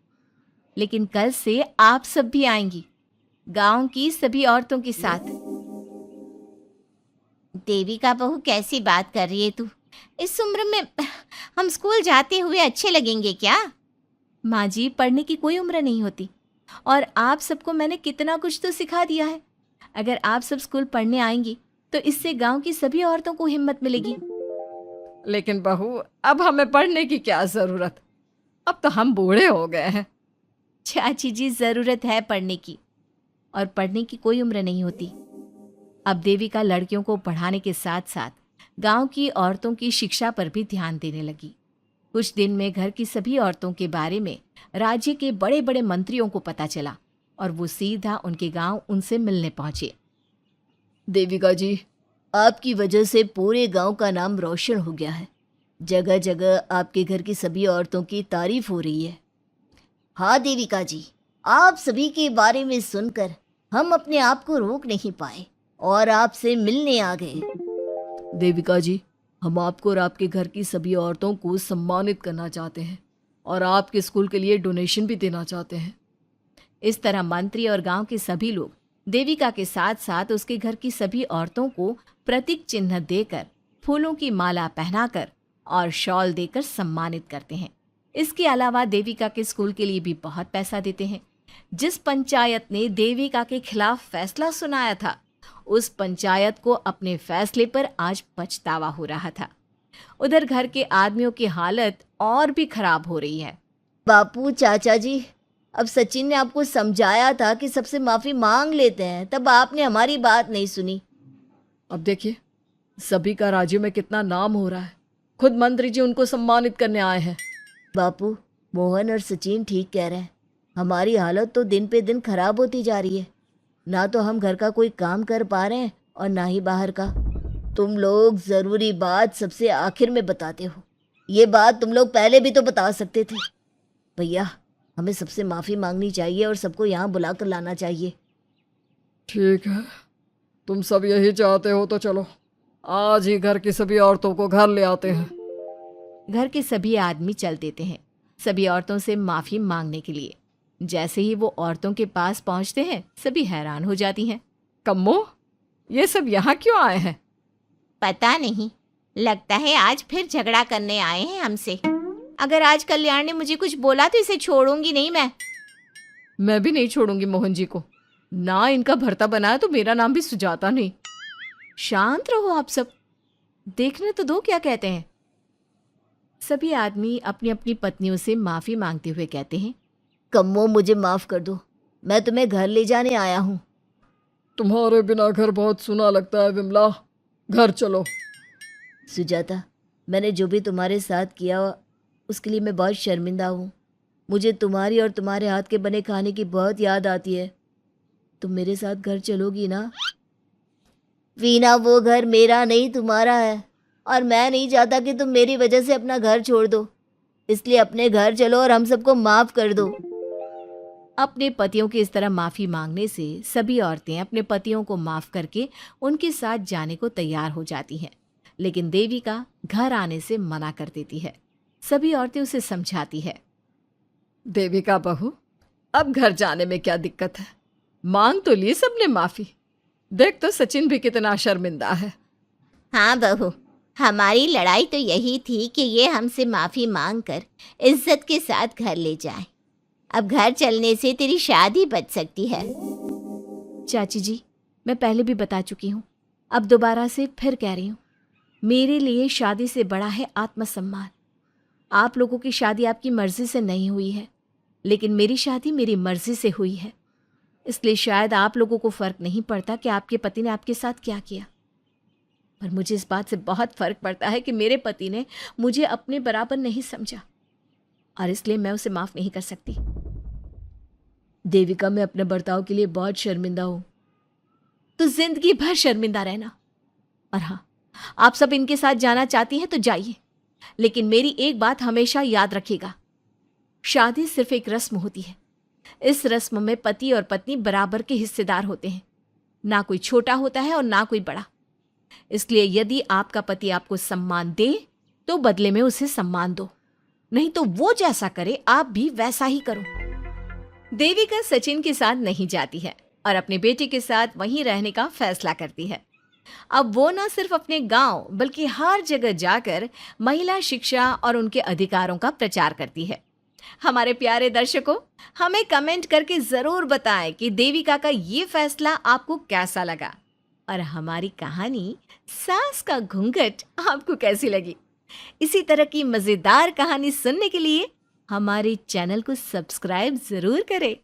लेकिन कल से आप सब भी आएंगी, गांव की सभी औरतों के साथ। देविका बहू, कैसी बात कर रही है तू? इस उम्र में हम स्कूल जाते हुए अच्छे लगेंगे क्या? माँ जी, पढ़ने की कोई उम्र नहीं होती और आप सबको मैंने कितना कुछ तो सिखा दिया है। अगर आप सब स्कूल पढ़ने आएंगी तो इससे गांव की सभी औरतों को हिम्मत मिलेगी। लेकिन बहू, अब हमें पढ़ने की क्या ज़रूरत? अब तो हम बूढ़े हो गए हैं। चाची जी, ज़रूरत है पढ़ने की, और पढ़ने की कोई उम्र नहीं होती। अब देविका लड़कियों को पढ़ाने के साथ साथ गांव की औरतों की शिक्षा पर भी ध्यान देने लगी। कुछ दिन में घर की सभी औरतों के बारे में राज्य के बड़े बड़े मंत्रियों को पता चला और वो सीधा उनके गांव उनसे मिलने पहुंचे। देविका जी, आपकी वजह से पूरे गांव का नाम रोशन हो गया है। जगह जगह आपके घर की सभी औरतों की तारीफ हो रही है। हाँ देविका जी, आप सभी के बारे में सुनकर हम अपने आप को रोक नहीं पाए और आपसे मिलने आ गए। देविका जी, हम आपको और आपके घर की सभी औरतों को सम्मानित करना चाहते हैं और आपके स्कूल के लिए डोनेशन भी देना चाहते हैं। इस तरह मंत्री और गांव के सभी लोग देविका के साथ साथ उसके घर की सभी औरतों को प्रतीक चिन्ह देकर, फूलों की माला पहनाकर और शॉल देकर सम्मानित करते हैं। इसके अलावा देविका के स्कूल के लिए भी बहुत पैसा देते हैं। जिस पंचायत ने देविका के खिलाफ फैसला सुनाया था, उस पंचायत को अपने फैसले पर आज पछतावा हो रहा था। उधर घर के आदमियों की हालत और भी खराब हो रही है। बापू, चाचा जी, अब सचिन ने आपको समझाया था कि सबसे माफ़ी मांग लेते हैं, तब आपने हमारी बात नहीं सुनी। अब देखिए, सभी का राज्य में कितना नाम हो रहा है। खुद मंत्री जी उनको सम्मानित करने आए हैं। बापू, मोहन और सचिन ठीक कह रहे हैं। हमारी हालत तो दिन पे दिन खराब होती जा रही है। ना तो हम घर का कोई काम कर पा रहे हैं और ना ही बाहर का। तुम लोग जरूरी बात सबसे आखिर में बताते हो। ये बात तुम लोग पहले भी तो बता सकते थे। भैया, हमें सबसे माफी मांगनी चाहिए और सबको यहाँ बुला कर लाना चाहिए। ठीक है, तुम सब यही चाहते हो तो चलो, आज ही घर की सभी औरतों को घर ले आते हैं। घर के सभी आदमी चल देते हैं सभी औरतों से माफी मांगने के लिए। जैसे ही वो औरतों के पास पहुंचते हैं, सभी हैरान हो जाती हैं। कम्मो, ये सब यहाँ क्यों आए हैं? पता नहीं, लगता है आज फिर झगड़ा करने आए हैं हमसे। अगर आज कल्याण ने मुझे कुछ बोला तो इसे छोड़ूंगी नहीं मैं भी नहीं छोड़ूंगी मोहन जी को। ना इनका भरता बनाया तो मेरा नाम भी सुजाता नहीं। शांत रहो आप सब, देखने तो दो क्या कहते हैं। सभी आदमी अपनी अपनी पत्नियों से माफी मांगते हुए कहते हैं, कम्मो, मुझे माफ कर दो, मैं तुम्हें घर ले जाने आया हूँ। तुम्हारे बिना घर बहुत सुना लगता है विमला, घर चलो। सुजाता, मैंने जो भी तुम्हारे साथ किया उसके लिए मैं बहुत शर्मिंदा हूँ। मुझे तुम्हारी और तुम्हारे हाथ के बने खाने की बहुत याद आती है। तुम मेरे साथ घर चलोगी ना? वीना, वो घर मेरा नहीं तुम्हारा है और मैं नहीं चाहता कि तुम मेरी वजह से अपना घर छोड़ दो। इसलिए अपने घर चलो और हम सबको माफ कर दो। अपने पतियों की इस तरह माफी मांगने से सभी औरतें अपने पतियों को माफ करके उनके साथ जाने को तैयार हो जाती हैं। लेकिन देविका घर आने से मना कर देती है। सभी औरतें उसे समझाती है। देविका बहू, अब घर जाने में क्या दिक्कत है? मांग तो ली सबने माफी। देख तो सचिन भी कितना शर्मिंदा है। हाँ बहू, हमारी लड़ाई तो यही थी कि ये हमसे माफ़ी मांग कर इज्जत के साथ घर ले जाए। अब घर चलने से तेरी शादी बच सकती है। चाची जी, मैं पहले भी बता चुकी हूँ, अब दोबारा से फिर कह रही हूँ, मेरे लिए शादी से बड़ा है आत्मसम्मान। आप लोगों की शादी आपकी मर्जी से नहीं हुई है, लेकिन मेरी शादी मेरी मर्जी से हुई है। इसलिए शायद आप लोगों को फ़र्क नहीं पड़ता कि आपके पति ने आपके साथ क्या किया, पर मुझे इस बात से बहुत फ़र्क पड़ता है कि मेरे पति ने मुझे अपने बराबर नहीं समझा और इसलिए मैं उसे माफ़ नहीं कर सकती। देविका, मैं अपने बर्ताव के लिए बहुत शर्मिंदा हूँ। तो जिंदगी भर शर्मिंदा रहना। और हाँ, आप सब इनके साथ जाना चाहती हैं तो जाइए, लेकिन मेरी एक बात हमेशा याद रखिएगा, शादी सिर्फ एक रस्म होती है। इस रस्म में पति और पत्नी बराबर के हिस्सेदार होते हैं, ना कोई छोटा होता है और ना कोई बड़ा। इसलिए यदि आपका पति आपको सम्मान दे तो बदले में उसे सम्मान दो, नहीं तो वो जैसा करे आप भी वैसा ही करो। देविका सचिन के साथ नहीं जाती है और अपने बेटे के साथ वहीं रहने का फैसला करती है। अब वो न सिर्फ अपने गांव बल्कि हर जगह जाकर महिला शिक्षा और उनके अधिकारों का प्रचार करती है। हमारे प्यारे दर्शकों, हमें कमेंट करके ज़रूर बताएं कि देविका का ये फैसला आपको कैसा लगा और हमारी कहानी सास का घूंघट आपको कैसी लगी। इसी तरह की मज़ेदार कहानी सुनने के लिए हमारे चैनल को सब्सक्राइब ज़रूर करें।